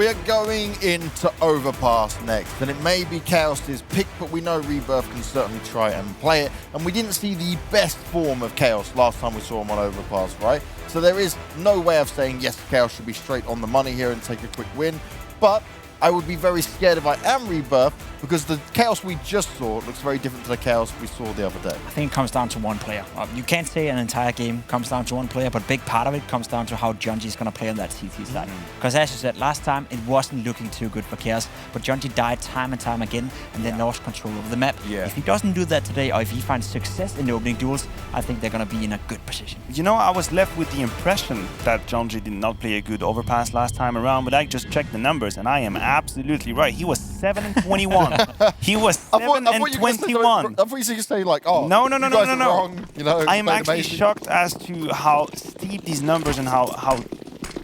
We are going into Overpass next, and it may be Chaos's pick, but we know Rebirth can certainly try and play it. And we didn't see the best form of Chaos last time we saw him on Overpass, right? So there is no way of saying, yes, Chaos should be straight on the money here and take a quick win. But I would be very scared if I am Rebirth, because the Chaos we just saw looks very different to the Chaos we saw the other day. I think it comes down to one player. You can't say an entire game comes down to one player, but a big part of it comes down to how Junji is going to play on that CT side. Because as you said, last time it wasn't looking too good for Chaos, but Junji died time and time again and then lost control of the map. If he doesn't do that today, or if he finds success in the opening duels, I think they're going to be in a good position. You know, I was left with the impression that Junji did not play a good Overpass last time around, but I just checked the numbers and I am absolutely right. He was 7-21. He was 7-21. I thought you were going to say like, oh, no. Wrong, you know, I am actually shocked as to how steep these numbers and how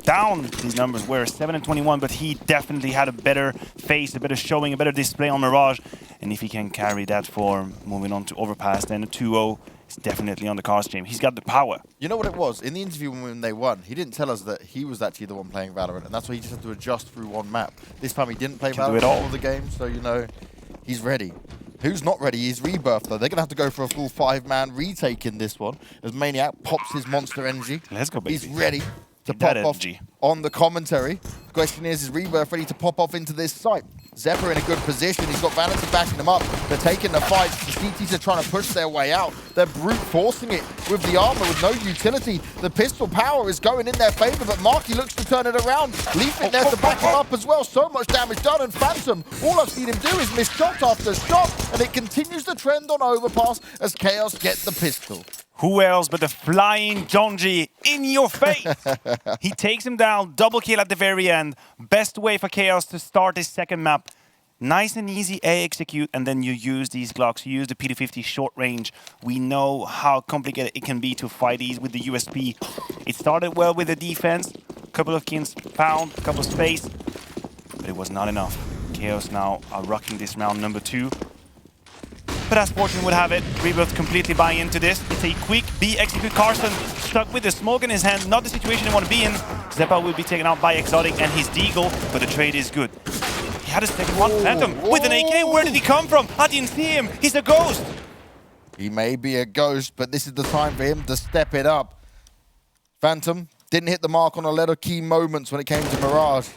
down these numbers were. 7-21, but he definitely had a better face, a better showing, a better display on Mirage. And if he can carry that form moving on to Overpass, then a 2-0 is definitely on the cards, James. He's got the power. You know what it was? In the interview when they won, he didn't tell us that he was actually the one playing Valorant, and that's why he just had to adjust through one map. This time he didn't play Valorant all the game, so, you know, he's ready. Who's not ready is Rebirth, though. They're going to have to go for a full 5-man retake in this one, as Maniac pops his monster energy. Let's go, baby. He's ready to pop off on the commentary. The question is Rebirth ready to pop off into this site? Zephyr in a good position. He's got Vanity backing him up. They're taking the fight. The CTs are trying to push their way out. They're brute forcing it with the armor with no utility. The pistol power is going in their favor, but Marky looks to turn it around. Leaf it there to back him up as well. So much damage done, and Phantom, all I've seen him do is miss shot after shot, and it continues the trend on Overpass as Chaos get the pistol. Who else but the flying Junji in your face? He takes him down, double kill at the very end. Best way for Chaos to start his second map. Nice and easy A execute, and then you use these Glocks, you use the P250 short range. We know how complicated it can be to fight these with the USP. It started well with the defense, a couple of kills found, a couple of space, but it was not enough. Chaos now are rocking this round number 2. But as fortune would have it, Rebirth completely buy into this. It's a quick B execute. Carson stuck with the smoke in his hand. Not the situation he want to be in. Zeppa will be taken out by Exotic and his Deagle, but the trade is good. He had a second one. Phantom with an AK. Where did he come from? I didn't see him. He's a ghost. He may be a ghost, but this is the time for him to step it up. Phantom didn't hit the mark on a lot of key moments when it came to Mirage.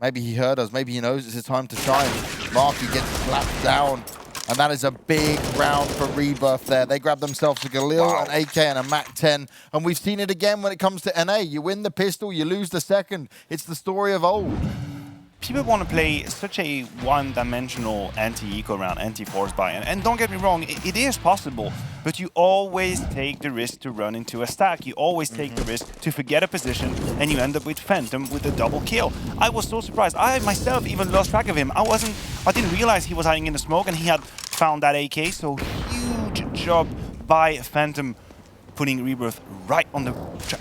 Maybe he heard us. Maybe he knows it's his time to shine. Marky gets slapped down. And that is a big round for Rebirth there. They grab themselves a Galil, an AK, and a MAC-10. And we've seen it again when it comes to NA. You win the pistol, you lose the second. It's the story of old. People want to play such a one-dimensional anti-eco round, anti-force buy. And don't get me wrong, it is possible. But you always take the risk to run into a stack. You always take the risk to forget a position, and you end up with Phantom with a double kill. I was so surprised. I myself even lost track of him. I didn't realize he was hiding in the smoke, and he had found that AK. So huge job by Phantom, putting Rebirth right on the track.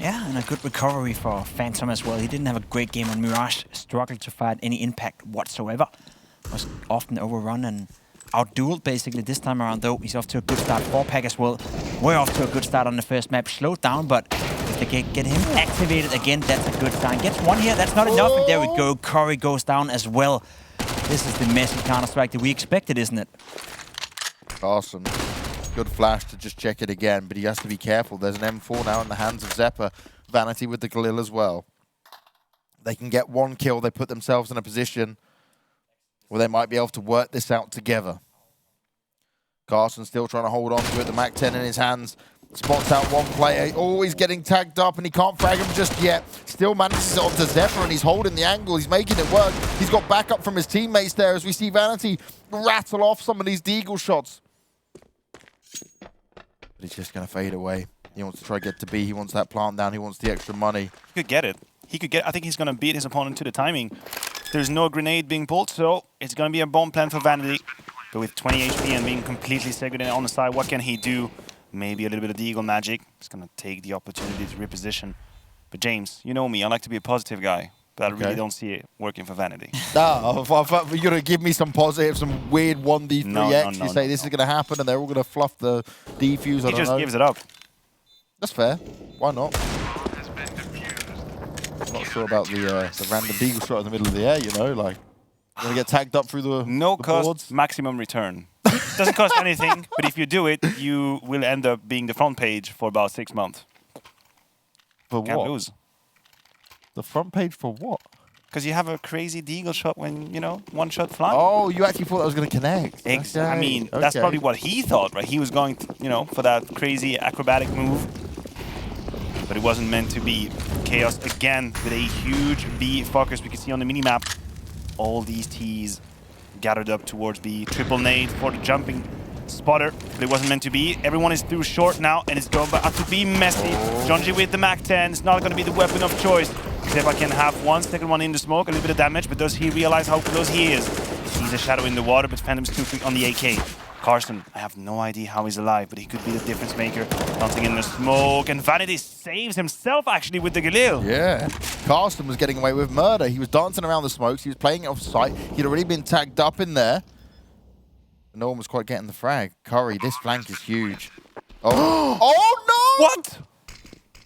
Yeah, and a good recovery for Phantom as well. He didn't have a great game on Mirage, struggled to find any impact whatsoever. Was often overrun and outdueled basically this time around, though. He's off to a good start. 4-pack as well. We're off to a good start on the first map. Slowed down, but if they get him activated again, that's a good sign. Gets one here, that's not enough, and there we go. Curry goes down as well. This is the messy Counter-Strike that we expected, isn't it? Awesome. Good flash to just check it again, but he has to be careful. There's an M4 now in the hands of Zeppa. Vanity with the Galil as well. They can get one kill. They put themselves in a position where they might be able to work this out together. Carson still trying to hold on to it. The MAC-10 in his hands. Spots out one player. Always getting tagged up, and he can't frag him just yet. Still manages it onto Zephyr, and he's holding the angle. He's making it work. He's got backup from his teammates there as we see Vanity rattle off some of these Deagle shots. But he's just going to fade away. He wants to try to get to B. He wants that plant down. He wants the extra money. He could get it. I think he's going to beat his opponent to the timing. There's no grenade being pulled, so it's going to be a bomb plan for Vanity. But with 20 HP and being completely segregated on the side, what can he do? Maybe a little bit of Deagle magic. He's going to take the opportunity to reposition. But James, you know me. I like to be a positive guy. But I really don't see it working for Vanity. No, you're going to give me some positive, some weird 1D3X. You say this is going to happen and they're all going to fluff the defuse. He just gives it up. That's fair. Why not? I'm not sure about the random deagle shot in the middle of the air, you know, like, you're going to get tagged up through the No the cost, boards. maximum return. Doesn't cost anything, but if you do it, you will end up being the front page for about 6 months. For Can't what? lose. The front page for what? Because you have a crazy deagle shot when, you know, one shot flying. Oh, you actually thought that was going to connect. I mean, that's okay. probably what he thought, right? He was going, you know, for that crazy acrobatic move. But it wasn't meant to be. Chaos again with a huge B focus. We can see on the minimap all these T's gathered up towards B. Triple nade for the jumping spotter, but it wasn't meant to be. Everyone is through short now, and it's going back to be messy. Jonji with the Mac 10. It's not going to be the weapon of choice. Xepa can have one, second one in the smoke, a little bit of damage, but does he realize how close he is? He's a shadow in the water, but Phantom's too quick on the AK. Carson, I have no idea how he's alive, but he could be the difference maker. Bouncing in the smoke, and Vanity saves himself actually with the Galil. Yeah. Carsten was getting away with murder. He was dancing around the smokes. He was playing it off sight. He'd already been tagged up in there. No one was quite getting the frag. Curry, this flank is huge. Oh, oh no! What?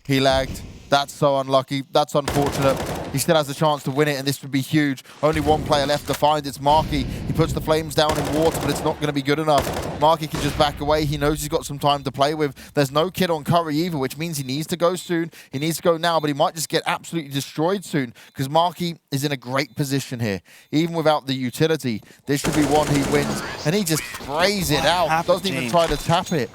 He lagged. That's so unlucky. That's unfortunate. He still has the chance to win it, and this would be huge. Only one player left to find. It's Marky. He puts the flames down in water, but it's not going to be good enough. Marky can just back away. He knows he's got some time to play with. There's no kid on Curry either, which means he needs to go soon. He needs to go now, but he might just get absolutely destroyed soon because Marky is in a great position here. Even without the utility, this should be one he wins, and he just sprays it out. Doesn't even try to tap it.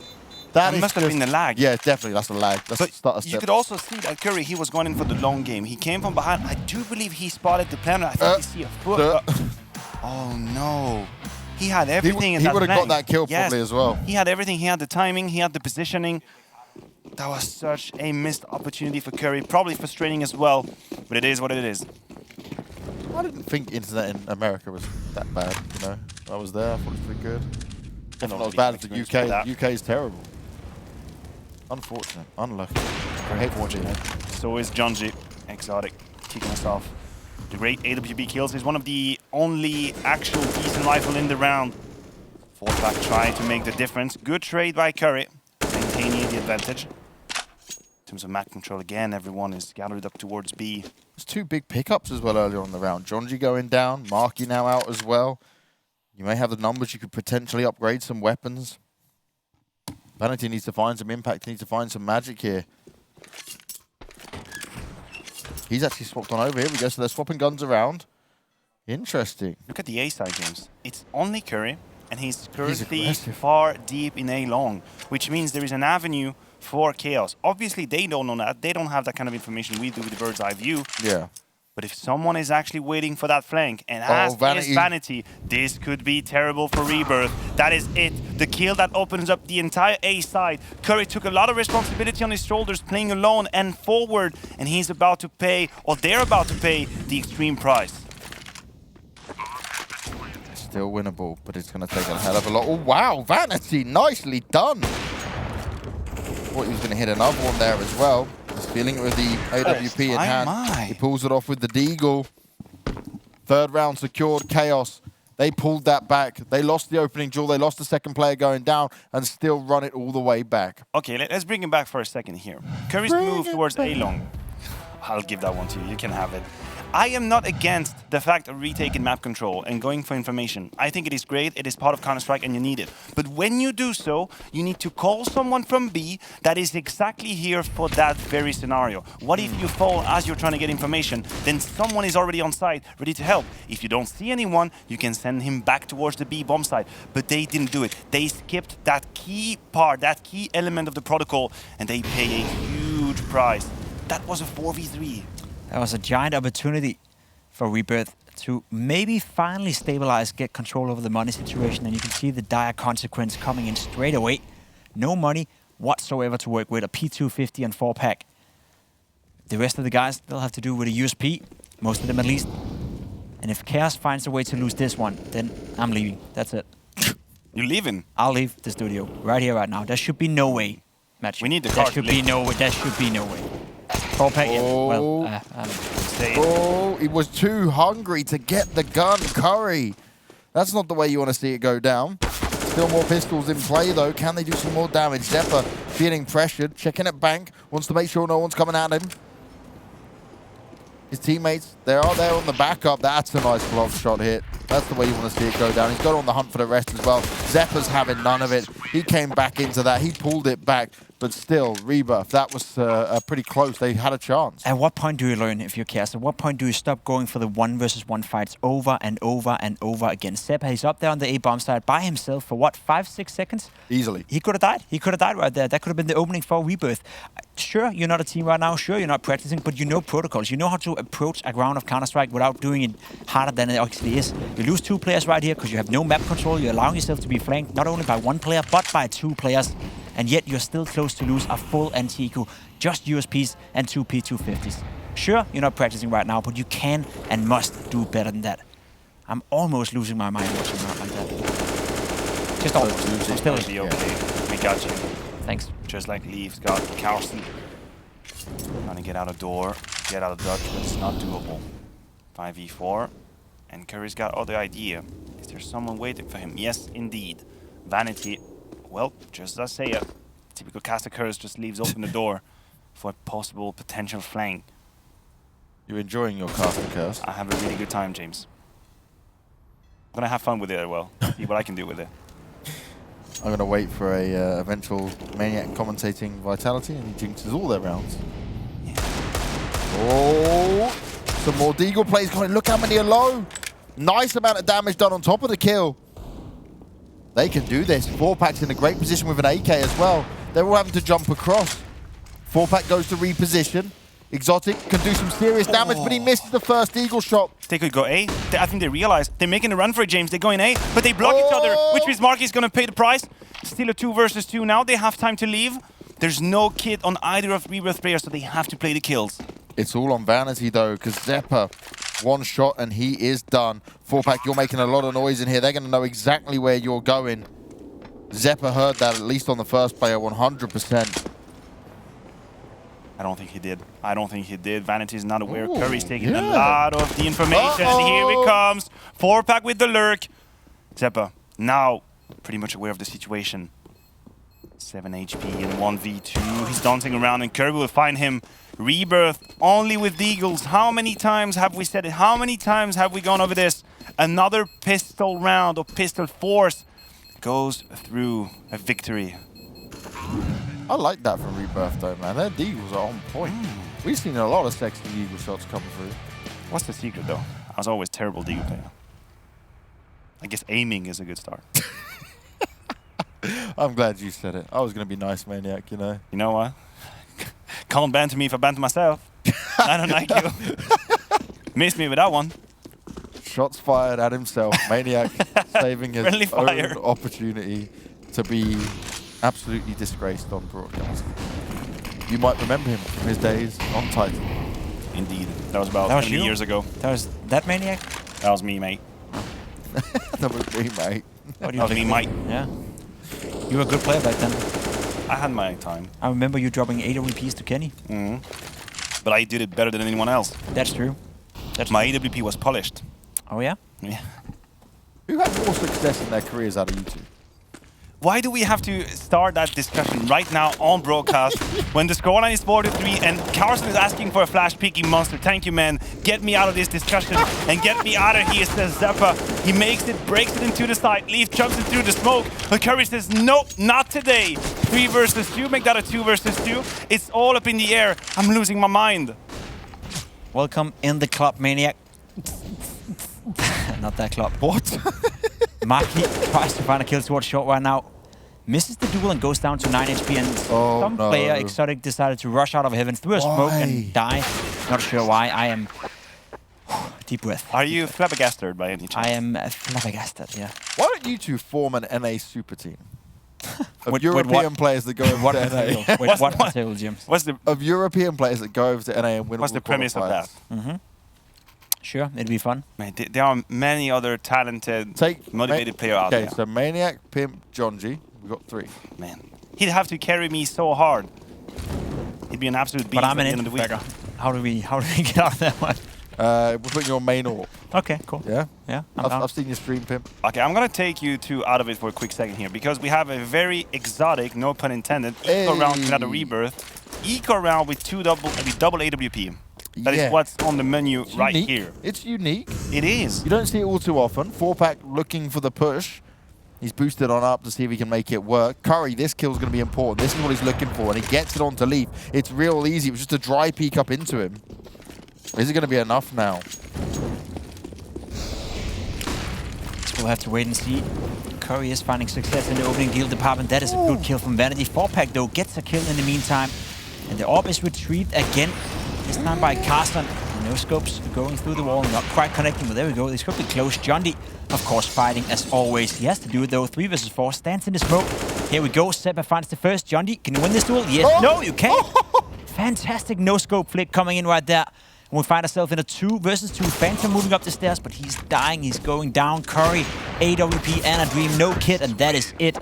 That must have been the lag. Yeah, definitely, that's a lag. That's But start a step. you could also see that Curry, he was going in for the long game. He came from behind. I do believe he spotted the planner. I think you see a foot. Oh no. He had everything in that He would have got flank. that kill probably as well. He had everything. He had the timing. He had the positioning. That was such a missed opportunity for Curry. Probably frustrating as well, but it is what it is. I didn't think internet in America was that bad, you know. I was there, I thought it was pretty good. Definitely not as bad as the UK. The UK is terrible. Unfortunate, unlucky. Unfortunate. So is Jonji. Exotic, kicking us off. The great AWP kills is one of the only actual decent rifle in the round. Fallback trying to make the difference. Good trade by Curry, maintaining the advantage. In terms of map control, again, everyone is gathered up towards B. There's two big pickups as well earlier on in the round. Jonji going down, Marky now out as well. You may have the numbers, you could potentially upgrade some weapons. Vanity needs to find some impact, he needs to find some magic here. He's actually swapped on over. Here we go, so they're swapping guns around. Interesting. Look at the A side, James. It's only Curry, and he's currently aggressive. far deep in A long, which means there is an avenue for Chaos. Obviously, they don't know that. They don't have that kind of information we do with the bird's eye view. Yeah. But if someone is actually waiting for that flank, and as is Vanity, this could be terrible for Rebirth. That is it. The kill that opens up the entire A side. Curry took a lot of responsibility on his shoulders, playing alone and forward, and he's about to pay, or they're about to pay, the extreme price. Still winnable, but it's going to take a hell of a lot. Oh, wow, Vanity, nicely done. Thought he was going to hit another one there as well. He's feeling it with the AWP in hand. He pulls it off with the deagle. Third round secured. Chaos. They pulled that back. They lost the opening duel. They lost the second player going down and still run it all the way back. Okay, let's bring him back for a second here. Curry's move towards A-long. I'll give that one to you. You can have it. I am not against the fact of retaking map control and going for information. I think it is great, it is part of Counter-Strike and you need it. But when you do so, you need to call someone from B that is exactly here for that very scenario. What if you fall as you're trying to get information, then someone is already on site, ready to help. If you don't see anyone, you can send him back towards the B bomb site. But they didn't do it. They skipped that key part, that key element of the protocol, and they pay a huge price. That was a 4v3. That was a giant opportunity for Rebirth to maybe finally stabilize, get control over the money situation, and you can see the dire consequence coming in straight away. No money whatsoever to work with, a P250 and 4-pack. The rest of the guys, they'll have to do with a USP, most of them at least. And if Chaos finds a way to lose this one, then I'm leaving. That's it. You're leaving? I'll leave the studio right here, right now. There should be no way, Match. We need the There car should to be leave. no way. There should be no way. 4-pack, yeah. Well, Oh, he was too hungry to get the gun, Curry. That's not the way you want to see it go down. Still more pistols in play, though. Can they do some more damage? Xepa feeling pressured, checking at bank, wants to make sure no one's coming at him. His teammates, they are there on the backup. That's a nice block shot hit. That's the way you want to see it go down. He's got on the hunt for the rest as well. Zeppa's having none of it. He came back into that. He pulled it back. But still, Rebirth, that was pretty close. They had a chance. At what point do you learn if you're Chaos? At what point do you stop going for the 1v1 fights over and over and over again? Zeppa, he's up there on the A-bomb side by himself for what, 5-6 seconds? Easily. He could have died. He could have died right there. That could have been the opening for Rebirth. Sure, you're not a team right now. Sure, you're not practicing, but you know protocols. You know how to approach a round of Counter-Strike without doing it harder than it actually is. You lose 2 players right here because you have no map control. You're allowing yourself to be flanked not only by 1 player, but by 2 players. And yet you're still close to lose a full anti-eco, just USPs and 2 P250s. Sure, you're not practicing right now, but you can and must do better than that. I'm almost losing my mind watching that like that. Just almost. I'm still Be okay. We got you. Thanks. Just like Leaf's got Carson. Trying to get out of door, get out of Dutch, but it's not doable. 5v4. And Curry's got other idea. Is there someone waiting for him? Yes, indeed. Vanity. Well, just as I say it, typical caster curse just leaves open the door for a possible potential flank. You're enjoying your casting curse. I have a really good time, James. I'm gonna have fun with it as well. See what I can do with it. I'm going to wait for a eventual Maniac commentating Vitality, and he jinxes all their rounds. Yeah. Oh, some more Deagle plays coming. Look how many are low. Nice amount of damage done on top of the kill. They can do this. 4-Pack's in a great position with an AK as well. They're all having to jump across. 4-Pack goes to reposition. Exotic can do some serious damage, but he misses the first Eagle shot. They could go A. I think they realize they're making a run for it, James. They're going A, but they block each other, which means Marky's going to pay the price. Still a 2 versus 2 now. They have time to leave. There's no kit on either of Rebirth players, so they have to play the kills. It's all on Vanity, though, because Zeppa, 1 shot and he is done. 4-Pack, you're making a lot of noise in here. They're going to know exactly where you're going. Zeppa heard that, at least on the first player, 100%. I don't think he did. I don't think he did. Vanity's not aware. Ooh, Curry's taking yeah. a lot of the information. Uh-oh. Here it comes. 4-Pack with the lurk. Zeppa, now pretty much aware of the situation. 7 HP and 1v2. He's dancing around and Curry will find him. Rebirth only with Deagles. How many times have we said it? How many times have we gone over this? Another pistol round or pistol force goes through a victory. I like that from Rebirth, though, man. Their Deagles are on point. We've seen a lot of sexy Deagle shots come through. What's the secret, though? I was always a terrible Deagle player. I guess aiming is a good start. I'm glad you said it. I was going to be nice, Maniac, you know. You know what? Can't banter me if I banter myself. I don't like you. Missed me with that one. Shots fired at himself. Maniac saving his Friendly fire. own opportunity to be absolutely disgraced on broadcast. You might remember him from his days on Titan. Indeed. That was about That was 20 you? years ago. That was that Maniac? That was me, mate. That was me, mate. What do That was me, mate. Yeah. You were a good player back then. I had my time. I remember you dropping 8 AWPs to Kenny. But I did it better than anyone else. That's true. That's My AWP was polished. Oh, yeah? Yeah. Who had more success in their careers out of you two? Why do we have to start that discussion right now on broadcast when the scoreline is 4-3 and Carson is asking for a flash peeking monster? Thank you, man. Get me out of this discussion and get me out of here, says Zeppa. He makes it, breaks it into the side. Leaf jumps in through the smoke. But Curry says, nope, not today. 3 versus 2, make that a 2 versus 2. It's all up in the air. I'm losing my mind. Welcome in the club, Maniac. Not that club. What? Marky tries to find a kill towards short right now. Misses the duel and goes down to 9 HP, and some no. player, Exotic, decided to rush out of heaven through a smoke Why? and die. Not sure why. I am... Deep breath. Are you flabbergasted by any chance? I am flabbergasted, yeah. Why don't you two form an NA super team? Of With European what? players that go over What to material? NA. With what material, James? What's the Of European players that go over to NA and win what's all the premise of that? qualifiers. Sure, it'd be fun. Man, there are many other talented, motivated players out Okay, there. so Maniac, Pimp, John G. We've got 3. Man, he'd have to carry me so hard. He'd be an absolute beast But I'm at an the end of the week. beggar. How do we get out of that one? We're putting your main AWP. Okay, cool. Yeah? Yeah, I'm down. I've seen your stream, Pimp. Okay, I'm gonna take you two out of it for a quick second here because we have a very exotic, no pun intended, eco round without a rebirth. Eco round with double AWP. That is what's on the menu It's right unique. here. It's unique. It is. You don't see it all too often. 4-pack looking for the push. He's boosted on up to see if he can make it work. Curry, this kill's going to be important. This is what he's looking for, and he gets it onto Leaf. It's real easy. It was just a dry peek up into him. Is it going to be enough now? We'll have to wait and see. Curry is finding success in the opening deal department. That is a good kill from Vanity. 4-pack, though, gets a kill in the meantime. And the orb is retrieved again, this time by Carson. No scopes going through the wall, not quite connecting, but there we go. They scope it close. Jondi, of course, fighting as always. He has to do it, though. 3 versus 4, stands in the smoke. Here we go. Seppa finds the first. Jondi, can you win this duel? Yes. No, you can't. Fantastic no-scope flick coming in right there. And we find ourselves in a 2 versus 2. Phantom moving up the stairs, but he's dying. He's going down. Curry, AWP, and a Dream. No kit, and that is it.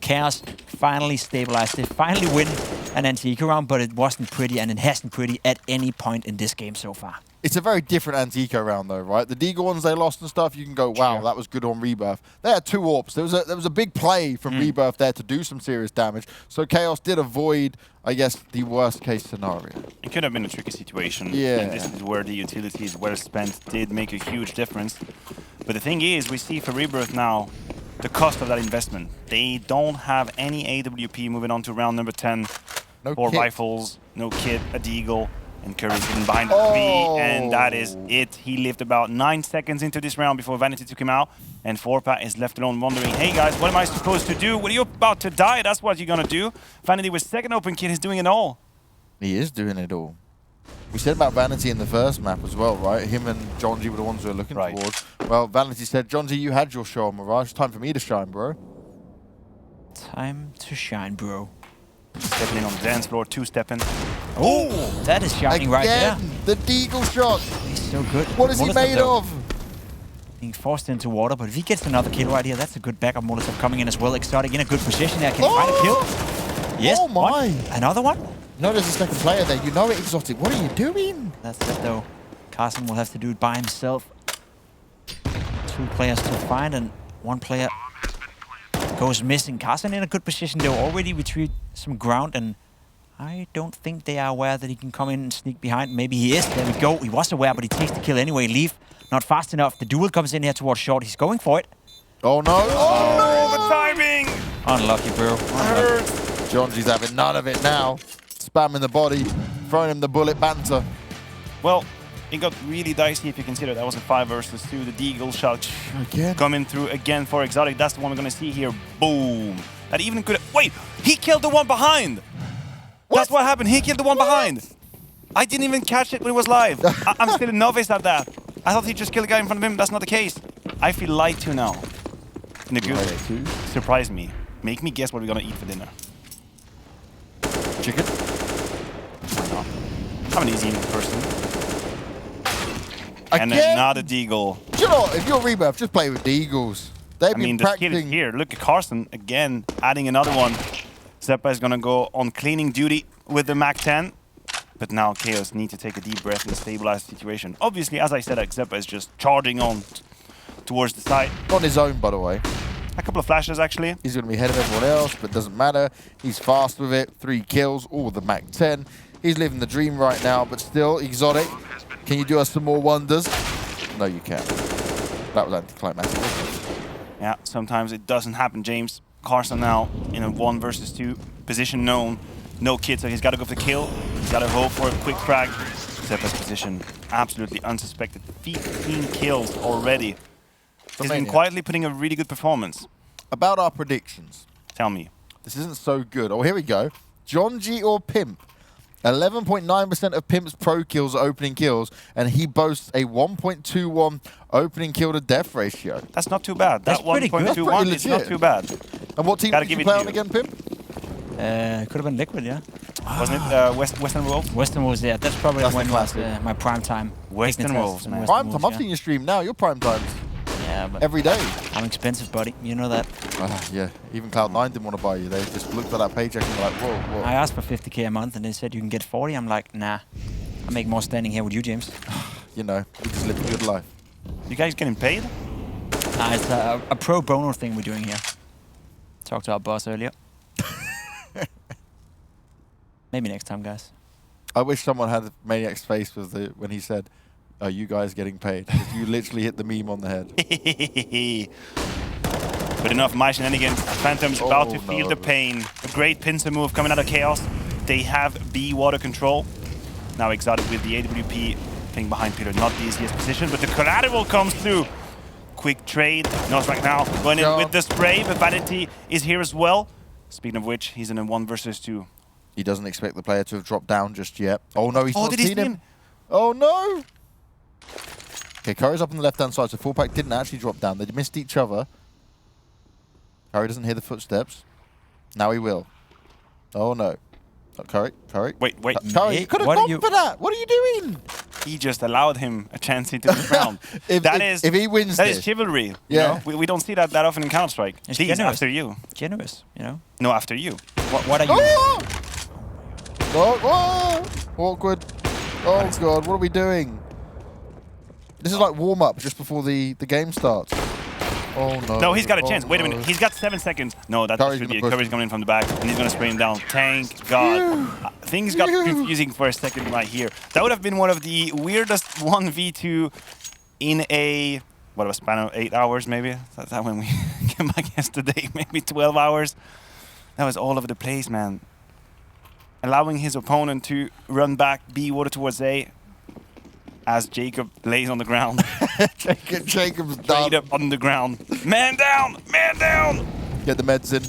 Chaos finally stabilized. They finally win an anti-eco round, but it wasn't pretty, and it hasn't pretty at any point in this game so far. It's a very different anti-eco round, though, right? The Deagle ones they lost and stuff, you can go, wow, that was good on Rebirth. They had 2 AWPs. There was a big play from Rebirth there to do some serious damage. So Chaos did avoid, I guess, the worst-case scenario. It could have been a tricky situation. Yeah. And this is where the utilities well spent did make a huge difference. But the thing is, we see for Rebirth now, the cost of that investment. They don't have any AWP moving on to round number 10. No 4 kit. rifles, no kit, a Deagle, and Curry's hidden behind the 3, and that is it. He lived about 9 seconds into this round before Vanity took him out, and 4-pack is left alone wondering, hey guys, what am I supposed to do? When you're about to die, that's what you're gonna do. Vanity with second open kit is doing it all. He is doing it all. We said about Vanity in the first map as well, right? Him and Jonji were the ones we were looking towards. Well, Vanity said, Jonji, you had your show on Mirage. Time for me to shine, bro. Time to shine, bro. Stepping in on the dance floor, 2-stepping. Oh, that is shining right there. The Deagle shot. He's so good. What is he made of? Being forced into water, but if he gets another kill right here, that's a good backup Molotov coming in as well. Exotic in a good position there. Can he find a kill? Yes. Oh my. Another one? No, there's a second player there. You know it, Exotic. What are you doing? That's it, though. Carson will have to do it by himself. 2 players to find, and 1 player goes missing. Carson in a good position, though. Already retrieved some ground, and I don't think they are aware that he can come in and sneak behind. Maybe he is. There we go. He was aware, but he takes the kill anyway. Leaf, not fast enough. The duel comes in here towards short. He's going for it. Oh no! Oh no, the timing! Unlucky, bro. Unlucky. Jonji's having none of it now. Spamming the body, throwing him the bullet banter. Well, it got really dicey if you consider that was a 5 versus 2. The Deagle shot Again? coming through again for Exotic. That's the one we're going to see here. Boom. That even could have... Wait! He killed the one behind! What? That's what happened. He killed the one behind. I didn't even catch it when it was live. I'm still a novice at that. I thought he just killed a guy in front of him. That's not the case. I feel lied to now. In a good way. Surprise me. Make me guess what we're going to eat for dinner. Chicken? Why not? I'm an easy eating person. And Again? another Deagle. Do you know what? If you're Rebirth, just play with Deagles. They've been the skill is practicing. here. Look at Carson again, adding another one. Seppa is going to go on cleaning duty with the MAC-10. But now Chaos need to take a deep breath and stabilize the situation. Obviously, as I said, Seppa is just charging on towards the side. On his own, by the way. A couple of flashes, actually. He's going to be ahead of everyone else, but doesn't matter. He's fast with it. 3 kills, all with the MAC-10. He's living the dream right now, but still, Exotic. Can you do us some more wonders? No, you can't. That was anticlimactic. Yeah, sometimes it doesn't happen, James. Carson now in a 1 versus 2 position known. No kid, so he's got to go for the kill. He's got to hope for a quick frag. Seppa's position absolutely unsuspected. 15 kills already. He's been quietly putting a really good performance. About our predictions. Tell me. This isn't so good. Oh, here we go. Jonji or Pimp? 11.9% of Pimp's pro kills are opening kills, and he boasts a 1.21 opening kill to death ratio. That's not too bad. That's That pretty good. 1.21 is not too bad. And what team Gotta did you give it play to on you. again, Pimp? Could have been Liquid, yeah. Wasn't it Western Wolves? Western Wolves, yeah. That's probably That's when the it was classic. my prime time. Western Ignitas Wolves, and man. Western Prime time. Wolves, I've seen you stream now. You're prime time. yeah, but Every day. I'm expensive, buddy. You know that. Yeah, even Cloud9 didn't want to buy you. They just looked at that paycheck and were like, whoa, whoa. I asked for 50k a month, and they said you can get 40. I'm like, nah. I make more standing here with you, James. You know, we just live a good life. You guys getting paid? Nah, it's a pro bono thing we're doing here. Talked to our boss earlier. Maybe next time, guys. I wish someone had Maniac's face with when he said, "Are you guys getting paid?" 'Cause you literally hit the meme on the head. But enough my shenanigans. Phantom's about to feel no. the pain. A great pincer move coming out of Chaos. They have B water control. Now Exotic with the AWP thing behind Peter. Not the easiest position, but the collateral comes through. Quick trade. Not right now. Going in with the spray, but Vanity is here as well. Speaking of which, he's in a 1 versus 2. He doesn't expect the player to have dropped down just yet. Oh no, he's not did he seen see him. him? Oh no! Okay, Curry's up on the left-hand side, so Fullpack didn't actually drop down. They missed each other. Curry doesn't hear the footsteps. Now he will. Oh no. Oh, Curry. Wait. Curry, you could have gone for that. What are you doing? He just allowed him a chance into the ground. if he wins that this. is chivalry. Yeah. You know? We don't see that often in Counter-Strike. It's Please, generous. after you. Generous, you know. No, after you. What are you? Oh, awkward. Oh god, what are we doing? This is like warm-up just before the game starts. Oh no. No, he's got a chance. Oh, Wait a no. minute. He's got 7 seconds. No, that Curry's should be it. gonna push. Curry's coming in from the back, and he's going to spray him down. Thank God. Things got confusing for a second right here. That would have been one of the weirdest 1v2 in a, what, a span of 8 hours maybe? That's that when we came back yesterday. Maybe 12 hours. That was all over the place, man. Allowing his opponent to run back B water towards A as Jacob lays on the ground. Jacob's Straight done. up on the ground. Man down! Man down! Get the meds in.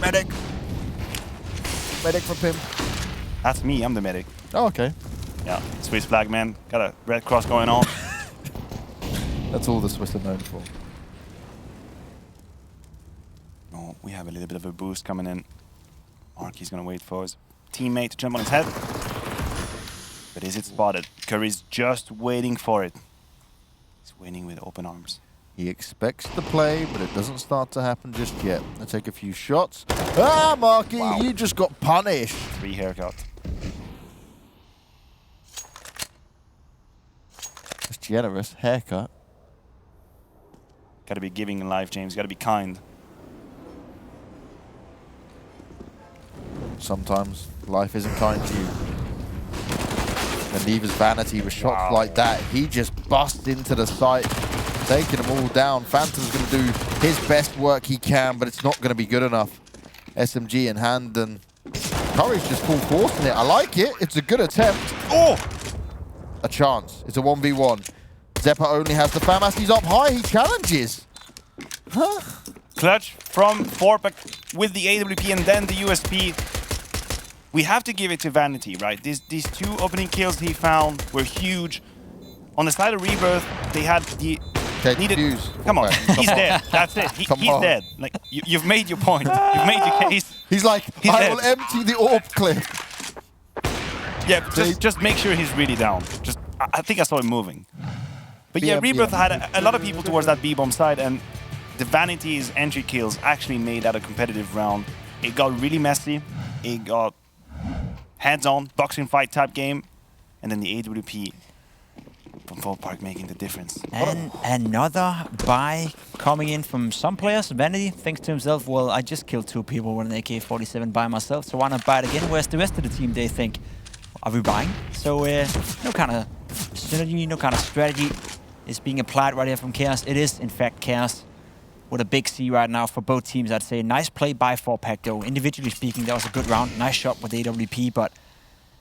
Medic. Medic for Pim. That's me, I'm the medic. Oh, okay. Yeah, Swiss flag, man. Got a red cross going on. That's all the Swiss are known for. Oh, we have a little bit of a boost coming in. Marky's gonna wait for his teammate to jump on his head. But is it spotted? Curry's just waiting for it. He's waiting with open arms. He expects the play, but it doesn't start to happen just yet. They'll take a few shots. Ah, Marky, Wow. you just got punished. 3 haircut. That's generous. Haircut. Gotta be giving in life, James. Gotta be kind. Sometimes life isn't kind to you. And Lever's Vanity with shots Wow. like that, he just busts into the site, taking them all down. Phantom's going to do his best work he can, but it's not going to be good enough. SMG in hand, and Curry's just full forcing it. I like it. It's a good attempt. Oh! A chance. It's a 1v1. Zeppa only has the FAMAS. He's up high. He challenges. Huh? Clutch from Forpak with the AWP and then the USP. We have to give it to Vanity, right? These 2 opening kills he found were huge. On the side of Rebirth, they had the needed. Fuse. Come on, Okay. he's dead. That's it. He's dead. Like you've made your point. You've made your case. He's like, He's I dead. will empty the orb clip. Yeah, just make sure he's really down. Just I think I saw him moving. But yeah, BM. Rebirth had a lot of people towards that B-bomb side, and the Vanity's entry kills actually made that a competitive round. It got really messy. It got hands-on, boxing fight type game, and then the AWP from Forpak making the difference. And another buy coming in from some players. Vanity thinks to himself, well, I just killed 2 people with an AK-47 by myself, so why not buy it again? Where's the rest of the team? They think, are we buying? So no kind of synergy, no kind of strategy is being applied right here from Chaos. It is, in fact, Chaos with a big C right now for both teams, I'd say. Nice play by Forpak, though. Individually speaking, that was a good round. Nice shot with AWP, but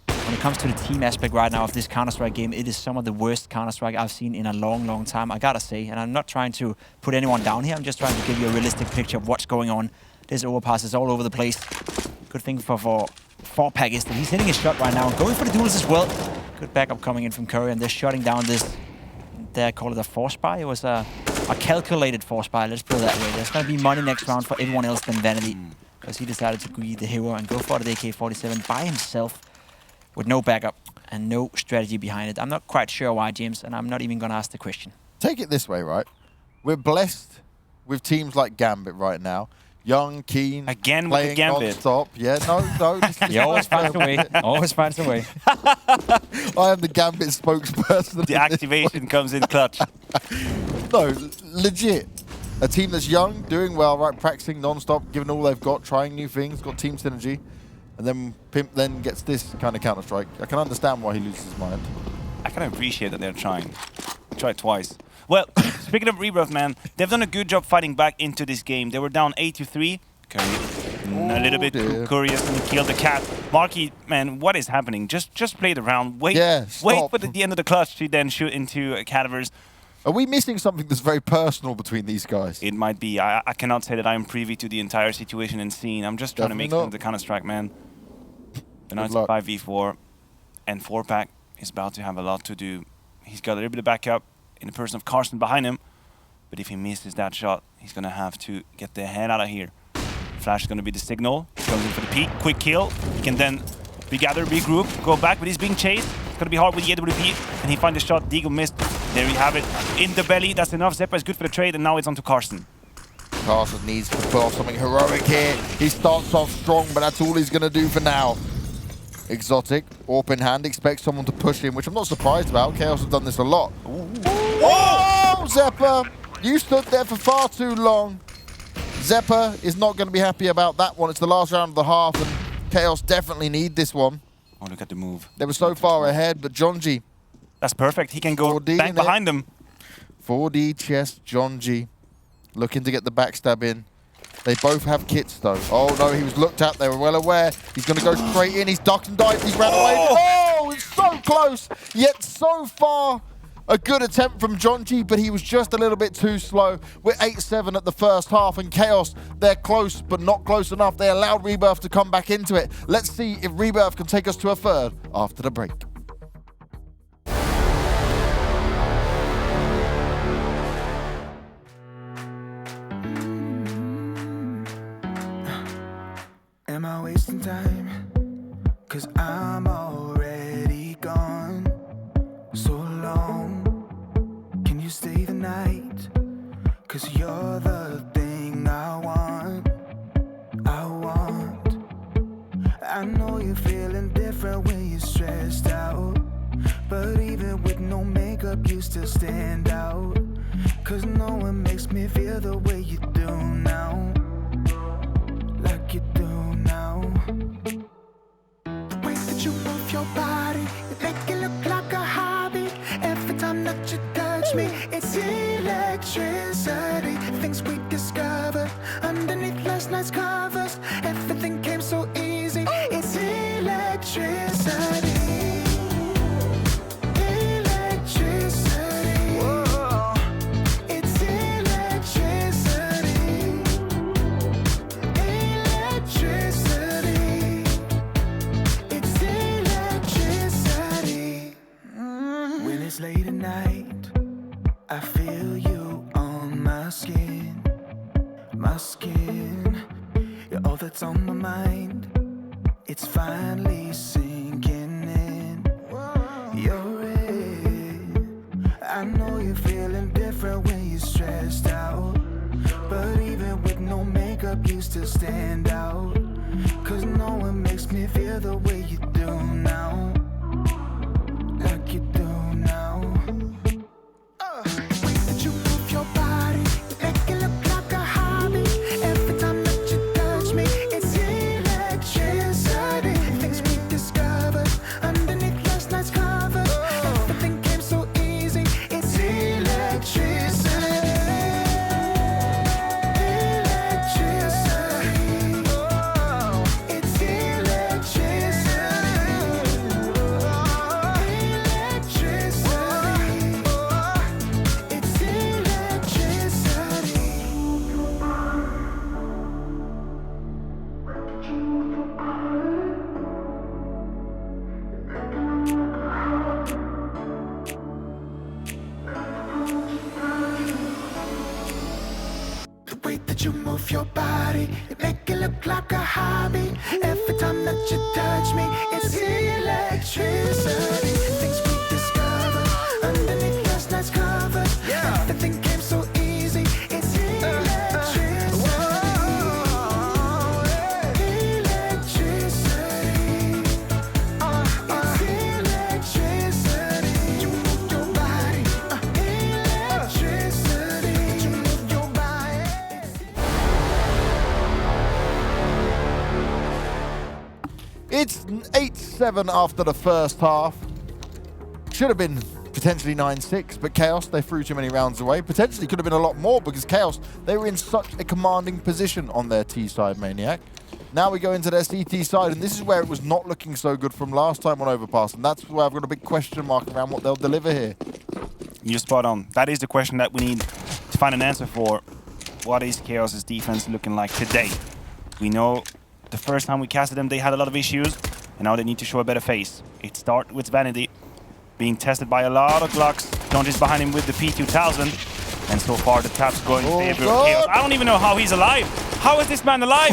when it comes to the team aspect right now of this Counter-Strike game, it is some of the worst Counter-Strike I've seen in a long, long time, I gotta say. And I'm not trying to put anyone down here. I'm just trying to give you a realistic picture of what's going on. This Overpass is all over the place. Good thing for Forpak is that he's hitting his shot right now, going for the duels as well. Good backup coming in from Curry, and they're shutting down this, they call it a force buy. It was a calculated force buy, let's put it that way. There's going to be money next round for everyone else than Vanity, because he decided to be the hero and go for the AK-47 by himself with no backup and no strategy behind it. I'm not quite sure why, James, and I'm not even going to ask the question. Take it this way, right? We're blessed with teams like Gambit right now. Young, keen, Again with the playing Gambit. non-stop. Yeah, no. He always finds a way. Always finds a way. I am the Gambit spokesperson. The activation comes in clutch. No, legit. A team that's young, doing well, right? Practicing non-stop, giving all they've got, trying new things, got team synergy. And then Pimp then gets this kind of Counter-Strike. I can understand why he loses his mind. I kind of appreciate that they're trying. Try twice. Well, speaking of Rebirth, man, they've done a good job fighting back into this game. They were down 8-3. A little bit too curious and killed the cat. Marky, man, what is happening? Just play the round. Wait, wait for the end of the clutch to then shoot into cadavers. Are we missing something that's very personal between these guys? It might be. I cannot say that I'm privy to the entire situation and scene. I'm just trying to make the Counter-Strike, man. And now it's a 5v4, and 4-Pack is about to have a lot to do. He's got a little bit of backup in the person of Carson behind him, but if he misses that shot, he's going to have to get the head out of here. Flash is going to be the signal. He goes in for the peek, quick kill. He can then regather, regroup, go back, but he's being chased. It's going to be hard with the AWP, and he finds the shot. Deagle missed. There you have it. In the belly, that's enough. Zeppa is good for the trade, and now it's on to Carson. Carson needs to pull off something heroic here. He starts off strong, but that's all he's going to do for now. Exotic, AWP in hand, expects someone to push him, which I'm not surprised about. Chaos have done this a lot. Whoa, Zeppa! You stood there for far too long. Zeppa is not going to be happy about that one. It's the last round of the half, and Chaos definitely need this one. Oh, look at the move. They were so far ahead, but Jonji. That's perfect. He can go back behind them. 4D chest, Jonji. Looking to get the backstab in. They both have kits, though. Oh, no, he was looked at. They were well aware. He's going to go straight in. He's ducked and dived. He's ran away. Oh, it's so close, yet so far. A good attempt from Jonji, but he was just a little bit too slow. We're 8-7 at the first half, and Chaos, they're close, but not close enough. They allowed Rebirth to come back into it. Let's see if Rebirth can take us to a third after the break. Am I wasting time? 'Cause I'm already gone. So long, can you stay the night? 'Cause you're the thing I want. I know you're feeling different when you're stressed out, but even with no makeup you still stand out. 'Cause no one makes me feel the way you do now. Like you do now. The way that you move your body, you make it look like a hobby. Every time that you touch me, it's electricity. Things we discovered underneath last night's covers. Everything came so easy. It's electricity. Late at night, I feel you on my skin. You're all that's on my mind. It's finally sinking in. You're it. I know you're feeling different when you're stressed out, but even with no makeup you still stand out. 'Cause no one makes me feel the way you do now. Like you do now. The way that you move your body, you make it look like a hobby. Every time that you touch me, it's electricity. Things we discovered underneath last night's covers. Everything came so easy. It's electricity. The way that you move your body, you make it look like a hobby. Every time that you touch me, it's electricity. Things we discovered underneath last night's covers. Everything came so easy. It's electricity. Electricity. It's electricity. You move your body. Electricity. You move your body. It's 8-7 after the first half. Should have been potentially 9-6, but Chaos, they threw too many rounds away. Potentially could have been a lot more because Chaos, they were in such a commanding position on their T side, Maniac. Now we go into their CT side, and this is where it was not looking so good from last time on Overpass, and that's where I've got a big question mark around what they'll deliver here. You're spot on. That is the question that we need to find an answer for. What is Chaos's defense looking like today? We know the first time we casted them, they had a lot of issues, and now they need to show a better face. It starts with Vanity, being tested by a lot of Glocks. Donji's behind him with the P2000, and so far the tap's going in favor of Chaos. I don't even know how he's alive. How is this man alive?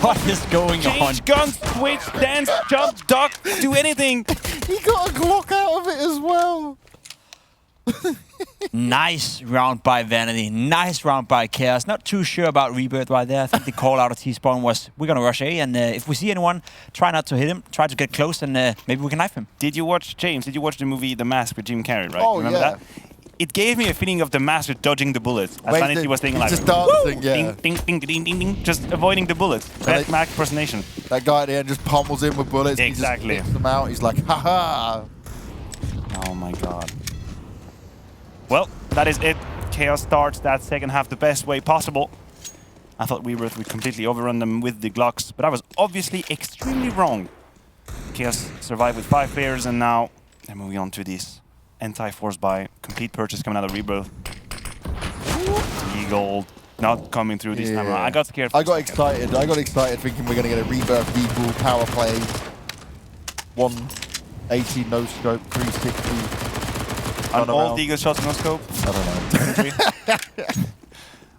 What is going on? Change guns, switch, dance, jump, duck, do anything. He got a Glock out of it as well. Nice round by Vanity. Nice round by Chaos. Not too sure about Rebirth right there. I think the call out of T-Spawn was, we're going to rush A, and if we see anyone, try not to hit him. Try to get close, and maybe we can knife him. Did you watch, James, did you watch the movie The Mask with Jim Carrey, right? Oh, Remember yeah. that? It gave me a feeling of the Master dodging the bullets. As Wait, Vanity was thinking like, just dancing, yeah. ding, ding, ding, ding, ding, ding, just avoiding the bullets. Best Mac impersonation. That guy at the end just pummels in with bullets. Exactly. He just hits them out. He's like, ha-ha. Oh my god. Well, that is it. Chaos starts that second half the best way possible. I thought Rebirth would completely overrun them with the Glocks, but I was obviously extremely wrong. Chaos survived with 5 players, and now they're moving on to this anti-force buy. Complete purchase coming out of Rebirth. Eagle not coming through this time around. I got scared. I got excited. I got excited thinking we're going to get a Rebirth Eagle power play. 180 no scope, 360. On all Eagle shots, no scope. I don't know.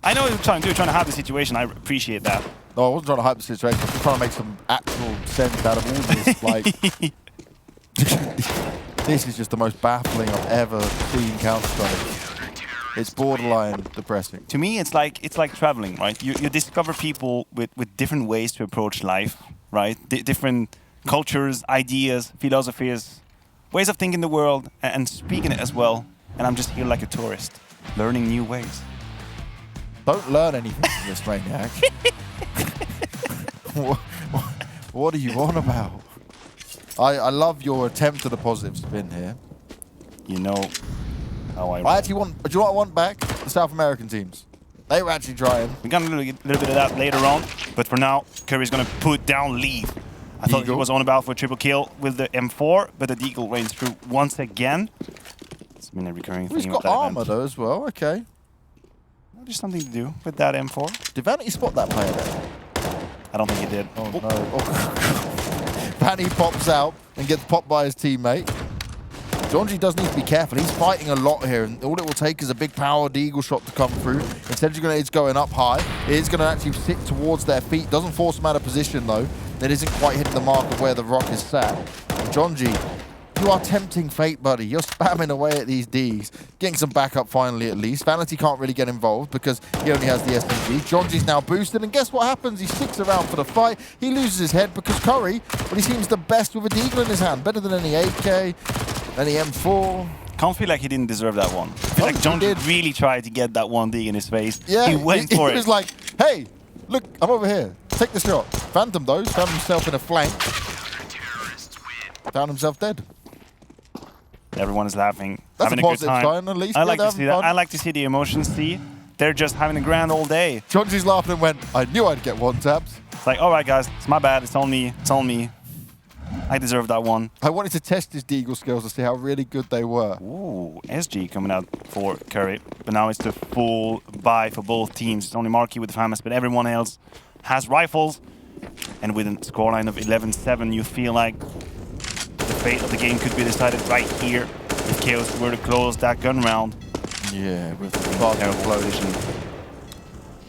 I know what you're trying to do. You're trying to have the situation. I appreciate that. No, I wasn't trying to hype the situation. I was just trying to make some actual sense out of all this. Like, this is just the most baffling I've ever seen Counter-Strike. It's borderline depressing. To me, it's like traveling, right? You discover people with different ways to approach life, right? Different cultures, ideas, philosophies, ways of thinking the world, and speaking it as well. And I'm just here like a tourist, learning new ways. Don't learn anything from this, Maniac. What are you on about? I love your attempt at a positive spin here. You know how I actually want... Do you know what I want back? The South American teams. They were actually trying. We're going to do a little bit of that later on. But for now, Curry's going to put down Leaf. I thought he was on about for a triple kill with the M4, but the Deagle rains through once again. It's been a recurring thing. He's got armor though as well, okay. There's something to do with that M4. Did Vanity spot that player there? I don't think he did. Oh no. Oh. Vanity pops out and gets popped by his teammate. Donji does need to be careful. He's fighting a lot here, and all it will take is a big power Deagle shot to come through. Instead, it's going up high. It is going to actually sit towards their feet. Doesn't force them out of position though. It isn't quite hitting the mark of where the rock is sat. Jonji, you are tempting fate, buddy. You're spamming away at these Ds. Getting some backup finally at least. Vanity can't really get involved because he only has the SMG. Jonji's now boosted, and guess what happens? He sticks around for the fight. He loses his head because Curry, well, he seems the best with a Deagle in his hand. Better than any AK, any M4. Can't feel like he didn't deserve that one. I feel like Jonji really tried to get that one dig in his face. Yeah, he went for it. He was like, hey, look, I'm over here. Take the shot. Phantom, though, found himself in a flank. Found himself dead. Everyone is laughing, That's having a a good positive time. sign, at least. I like Yeah, to see that. fun. I like to see the emotions. See, they're just having a grand old day. Jonji's laughing and went, I knew I'd get one tapped. It's like, all right, guys, it's my bad. It's on me. It's on me. I deserve that one. I wanted to test his Deagle skills to see how really good they were. Ooh, SG coming out for Curry. But now it's the full buy for both teams. It's only Marky with the FAMAS, but everyone else has rifles. And with a scoreline of 11-7, you feel like the fate of the game could be decided right here if Chaos were to close that gun round. Yeah, with the Terrible position.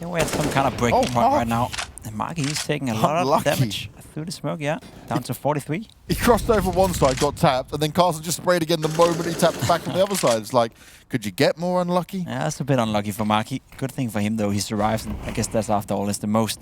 Yeah, we're at some kind of breaking point right now. And Marky, he's taking a lot of damage through the smoke, yeah. Down to 43. He crossed over one side, got tapped, and then Carson just sprayed again the moment he tapped back on the other side. It's like, could you get more unlucky? Yeah, that's a bit unlucky for Marky. Good thing for him, though, he survives. And I guess that's, after all, is the most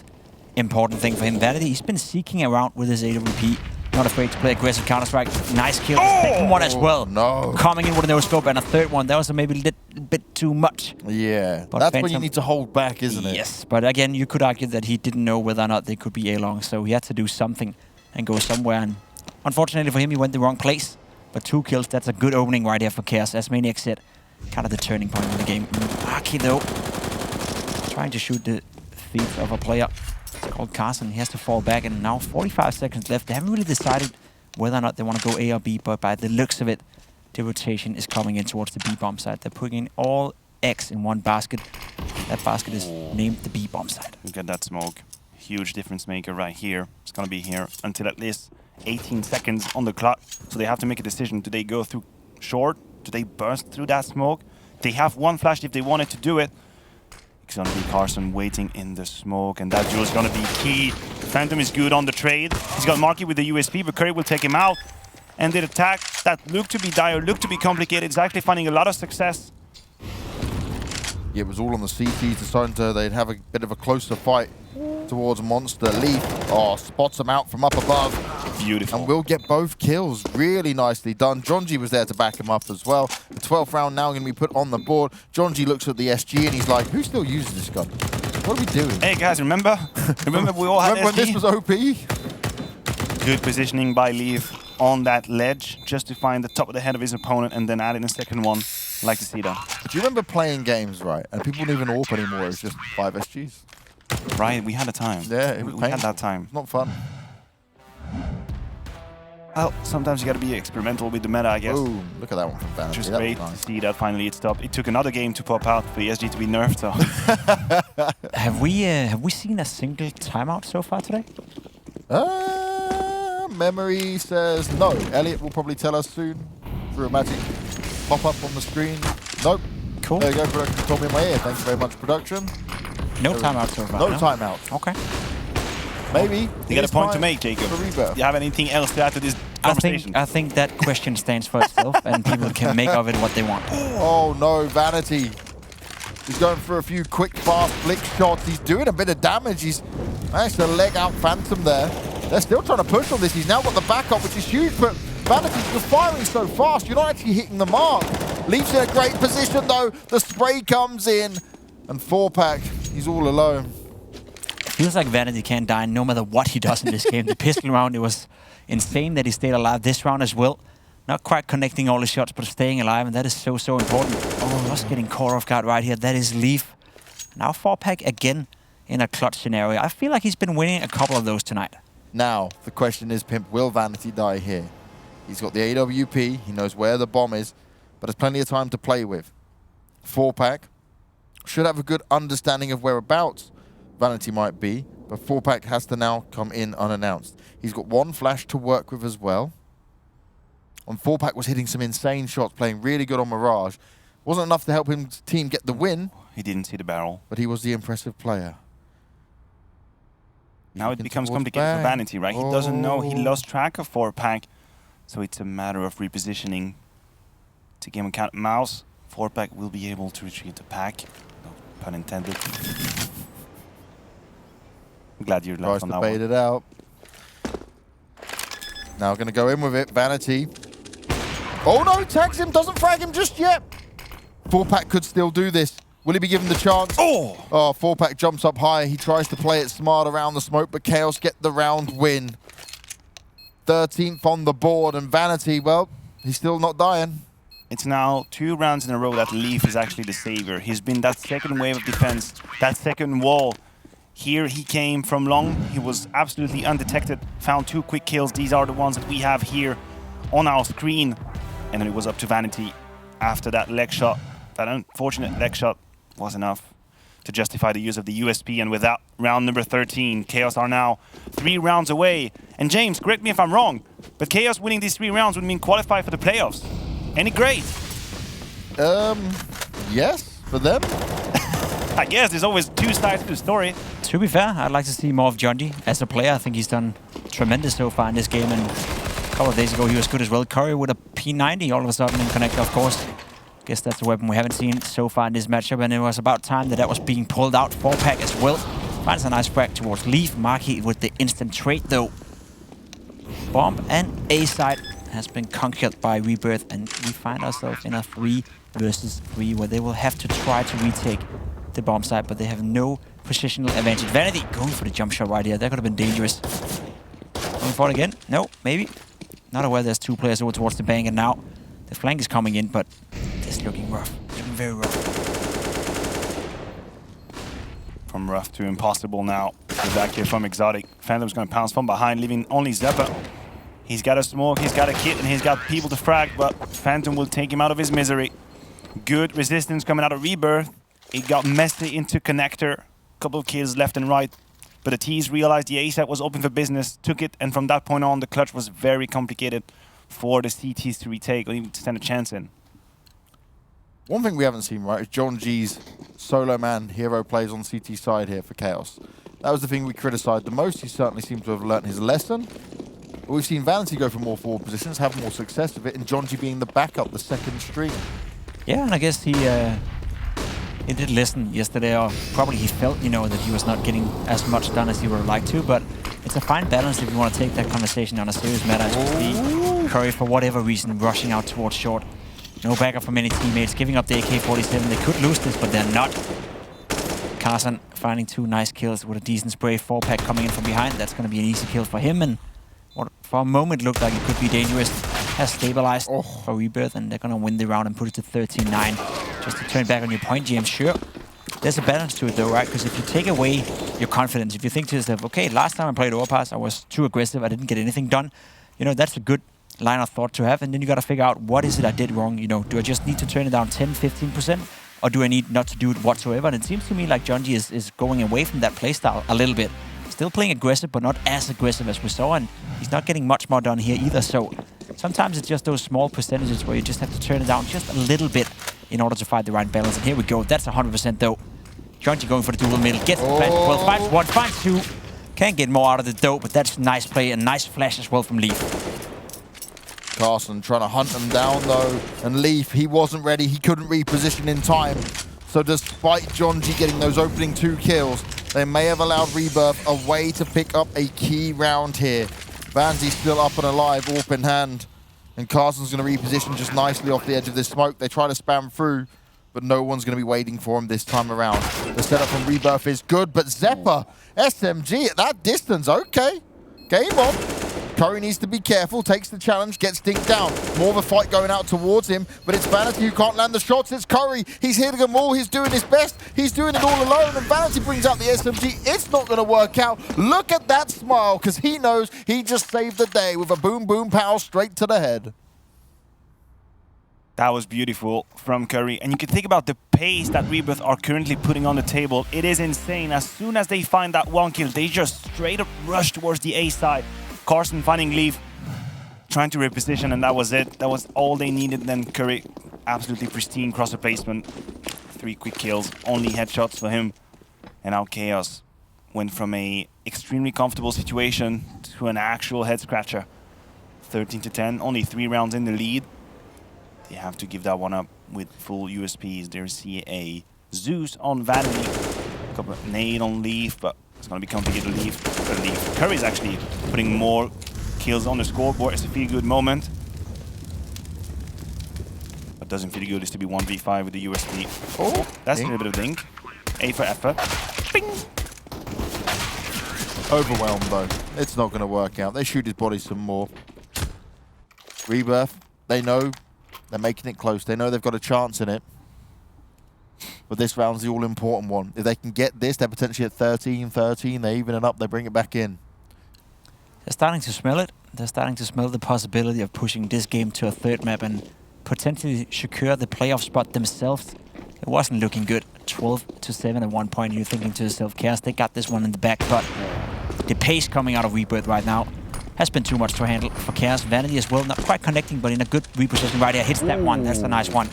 important thing for him. Vanity, he's been seeking around with his AWP. Not afraid to play aggressive Counter-Strike. Nice kill. Second one as well. No. Coming in with a no-scope, and a third one. That was maybe a little bit too much. Yeah, But that's when you Phantom- need to hold back, isn't it? Yes, but again, you could argue that he didn't know whether or not they could be A-long, so he had to do something. and go somewhere. And unfortunately for him, he went the wrong place. But 2 kills, that's a good opening right here for Chaos. As Maniac said, kind of the turning point in the game. Aki though, trying to shoot the feet of a player. It's called Carson. He has to fall back, and now 45 seconds left. They haven't really decided whether or not they want to go A or B, but by the looks of it, the rotation is coming in towards the B-bomb side. They're putting all eggs in one basket. That basket is named the B-bomb side. Look at that smoke. Huge difference maker right here. It's going to be here until at least 18 seconds on the clock. So they have to make a decision. Do they go through short? Do they burst through that smoke? They have one flash if they wanted to do it. It's going to be Carson waiting in the smoke, and that duel is going to be key. Phantom is good on the trade. He's got Marky with the USP, but Curry will take him out. And the attack that looked to be dire, looked to be complicated, is actually finding a lot of success. Yeah, it was all on the CTs, deciding they'd have a bit of a closer fight towards Monster. Leaf, spots him out from up above. Beautiful. And we'll get both kills. Really nicely done. Jonji was there to back him up as well. The 12th round now going to be put on the board. Jonji looks at the SG and he's like, who still uses this gun? What are we doing? Hey guys, remember? Remember we all had when SG? this was OP? Good positioning by Leaf on that ledge, just to find the top of the head of his opponent and then add in a second one. Like to see that. Do you remember playing games, right? And people wouldn't even AWP anymore. It was just 5 SGs. Right, we had a time. Yeah, it was we had painful. that time. It's not fun. Well, sometimes you gotta be experimental with the meta, I guess. Boom. Look at that one from Vanity. Just That was great nice. to see that finally it stopped. It took another game to pop out for the SG to be nerfed, so. Have we seen a single timeout so far today? Memory says no. Elliot will probably tell us soon through a magic pop-up on the screen. Nope. Cool. There you go, production told me in my ear. Thank you very much, production. No timeout so far. No timeout. Okay. Maybe. You got a point to make, Jacob. For Rebirth. Do you have anything else to add to this conversation? I think that question stands for itself, and people can make of it what they want. Oh no, Vanity. He's going for a few quick, fast flick shots. He's doing a bit of damage. He's managed to leg out Phantom there. They're still trying to push on this. He's now got the backup, which is huge, but Vanity's just firing so fast. You're not actually hitting the mark. Leaf's in a great position, though. The spray comes in, and 4-pack, he's all alone. Feels like Vanity can't die no matter what he does in this game. The pistol round, it was insane that he stayed alive this round as well. Not quite connecting all the shots, but staying alive, and that is so, so important. Oh, just getting caught off guard right here. That is Leaf. Now 4-pack again in a clutch scenario. I feel like he's been winning a couple of those tonight. Now, the question is, Pimp, will Vanity die here? He's got the AWP, he knows where the bomb is, but there's plenty of time to play with. 4-pack should have a good understanding of whereabouts Vanity might be, but 4-pack has to now come in unannounced. He's got one flash to work with as well. And 4-pack was hitting some insane shots, playing really good on Mirage. Wasn't enough to help his team get the win. He didn't see the barrel. But he was the impressive player. Now it becomes complicated for Vanity, right? He doesn't know. He lost track of 4-pack. So it's a matter of repositioning. To game and count mouse, 4-pack will be able to retrieve the pack. No pun intended. I'm glad you're left on that bait one. it out. Now going to go in with it. Vanity. Oh no, tags him, doesn't frag him just yet. 4-pack could still do this. Will he be given the chance? Oh! 4-pack jumps up high. He tries to play it smart around the smoke, but Chaos get the round win. 13th on the board, and Vanity, well, he's still not dying. It's now 2 rounds in a row that Leaf is actually the savior. He's been that second wave of defense, that second wall. Here he came from long. He was absolutely undetected. Found 2 quick kills. These are the ones that we have here on our screen. And then it was up to Vanity after that leg shot. That unfortunate leg shot was enough to justify the use of the USP. And with that, round number 13, Chaos are now 3 rounds away. And James, correct me if I'm wrong, but Chaos winning these 3 rounds would mean qualify for the playoffs. Any great? Yes, for them. I guess there's always 2 sides to the story. To be fair, I'd like to see more of Jonji as a player. I think he's done tremendous so far in this game, and a couple of days ago he was good as well. Curry with a P90 all of a sudden in Connector, of course. Guess that's a weapon we haven't seen so far in this matchup, and it was about time that was being pulled out. 4-pack as well. Finds a nice frag towards Leaf. Marky with the instant trade though. Bomb and A side has been conquered by Rebirth, and we find ourselves in a 3 versus 3 where they will have to try to retake the bomb side, but they have no positional advantage. Vanity going for the jump shot right here. That could have been dangerous. Going for it again? No, maybe. Not aware there's 2 players over towards the bank, and now the flank is coming in, but it's looking rough. Looking very rough. From rough to impossible now. The back here from Exotic. Phantom's going to pounce from behind, leaving only Zeppa. He's got a smoke, he's got a kit, and he's got people to frag, but Phantom will take him out of his misery. Good resistance coming out of Rebirth. It got messy into connector. Couple of kills left and right. But the T's realized the A side was open for business, took it, and from that point on, the clutch was very complicated for the CTs to retake or even to stand a chance in. One thing we haven't seen, right, is John G's solo man hero plays on CT side here for Chaos. That was the thing we criticized the most. He certainly seemed to have learnt his lesson. But we've seen Vanity go for more forward positions, have more success with it, and John G being the backup, the second string. Yeah, and I guess he did listen yesterday, or probably he felt, you know, that he was not getting as much done as he would have liked to, but it's a fine balance if you want to take that conversation on a serious matter. Especially Curry, for whatever reason, rushing out towards short. No backup from any teammates, giving up the AK-47. They could lose this, but they're not. Carson finding 2 nice kills with a decent spray. 4-pack coming in from behind. That's going to be an easy kill for him, and what for a moment looked like it could be dangerous. Has stabilized for Rebirth, and they're going to win the round and put it to 13-9. Just to turn back on your point, James, sure. There's a balance to it though, right? Because if you take away your confidence, if you think to yourself, okay, last time I played Overpass, I was too aggressive, I didn't get anything done, you know, that's a good line of thought to have. And then you got to figure out, what is it I did wrong? You know, do I just need to turn it down 10, 15%? Or do I need not to do it whatsoever? And it seems to me like John G is going away from that playstyle a little bit. Still playing aggressive, but not as aggressive as we saw, and he's not getting much more done here either. So sometimes it's just those small percentages where you just have to turn it down just a little bit in order to find the right balance. And here we go. That's 100% though. John G going for the dual middle. Gets the flash. Well, finds 1, finds 2. Can't get more out of the dough, but that's nice play and nice flash as well from Leaf. Carson trying to hunt them down though, and Leaf, he wasn't ready. He couldn't reposition in time. So despite John G getting those opening 2 kills, they may have allowed Rebirth a way to pick up a key round here. Vanzy's still up and alive, AWP in hand. And Carson's going to reposition just nicely off the edge of this smoke. They try to spam through, but no one's going to be waiting for him this time around. The setup from Rebirth is good, but Zeppa, SMG at that distance, okay. Game on. Curry needs to be careful, takes the challenge, gets dinked down. More of a fight going out towards him, but it's Vanity who can't land the shots. It's Curry. He's hitting them all. He's doing his best. He's doing it all alone, and Vanity brings out the SMG. It's not going to work out. Look at that smile, because he knows he just saved the day with a boom, boom, pow straight to the head. That was beautiful from Curry. And you can think about the pace that Rebirth are currently putting on the table. It is insane. As soon as they find that 1 kill, they just straight up rush towards the A side. Carson finding Leaf, trying to reposition, and that was it. That was all they needed. Then Curry, absolutely pristine cross replacement. 3 quick kills, only headshots for him. And now Chaos went from a extremely comfortable situation to an actual head scratcher. 13-10, only 3 rounds in the lead. They have to give that one up with full USPs. There's a Zeus on Vanity, a couple of nade on Leaf, but it's going to be complicated to Leaf. Curry's actually putting more kills on the scoreboard. It's a feel-good moment. What doesn't feel good is to be 1v5 with the USP. Oh, that's a little bit of dink. A for effort. Bing! Overwhelmed though. It's not going to work out. They shoot his body some more. Rebirth, they know they're making it close. They know they've got a chance in it. But this round's the all-important one. If they can get this, they're potentially at 13-13. They even it up, they bring it back in. They're starting to smell it. They're starting to smell the possibility of pushing this game to a 3rd map and potentially secure the playoff spot themselves. It wasn't looking good. 12-7 at one point. You're thinking to yourself, Chaos, they got this one in the back, but the pace coming out of Rebirth right now has been too much to handle for Chaos. Vanity as well, not quite connecting, but in a good reposition right here. Hits that one. That's a nice one.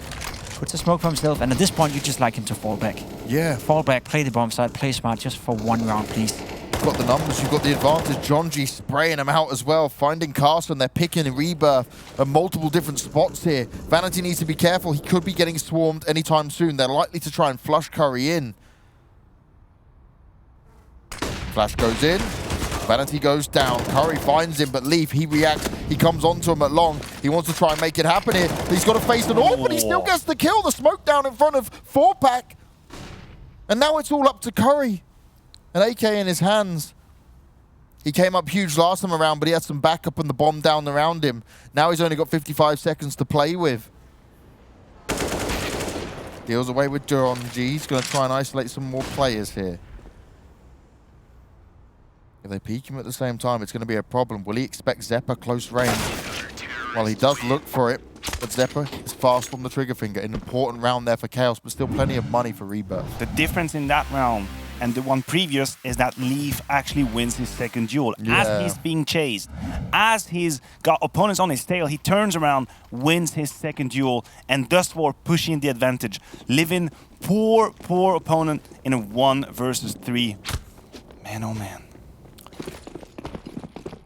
Puts a smoke for himself, and at this point, you just like him to fall back. Yeah. Fall back, play the bomb side, play smart just for 1 round, please. You've got the numbers, you've got the advantage. John G spraying them out as well, finding Carson. They're picking in Rebirth at multiple different spots here. Vanity needs to be careful. He could be getting swarmed anytime soon. They're likely to try and flush Curry in. Flash goes in. Vanity goes down. Curry finds him, but Leaf, he reacts. He comes onto him at long. He wants to try and make it happen here. He's got to face an AWP, but he still gets the kill. The smoke down in front of 4-pack. And now it's all up to Curry. An AK in his hands. He came up huge last time around, but he had some backup and the bomb down around him. Now he's only got 55 seconds to play with. Deals away with Jonji. He's going to try and isolate some more players here. If they peek him at the same time, it's going to be a problem. Will he expect Xeppaa close range? Well, he does look for it, but Xeppaa is fast on the trigger finger. An important round there for Chaos, but still plenty of money for Rebirth. The difference in that round and the one previous is that Leaf actually wins his second duel. As he's being chased, as he's got opponents on his tail, he turns around, wins his second duel, and thus far pushing the advantage. Living poor opponent in a 1 versus 3. Man, oh man.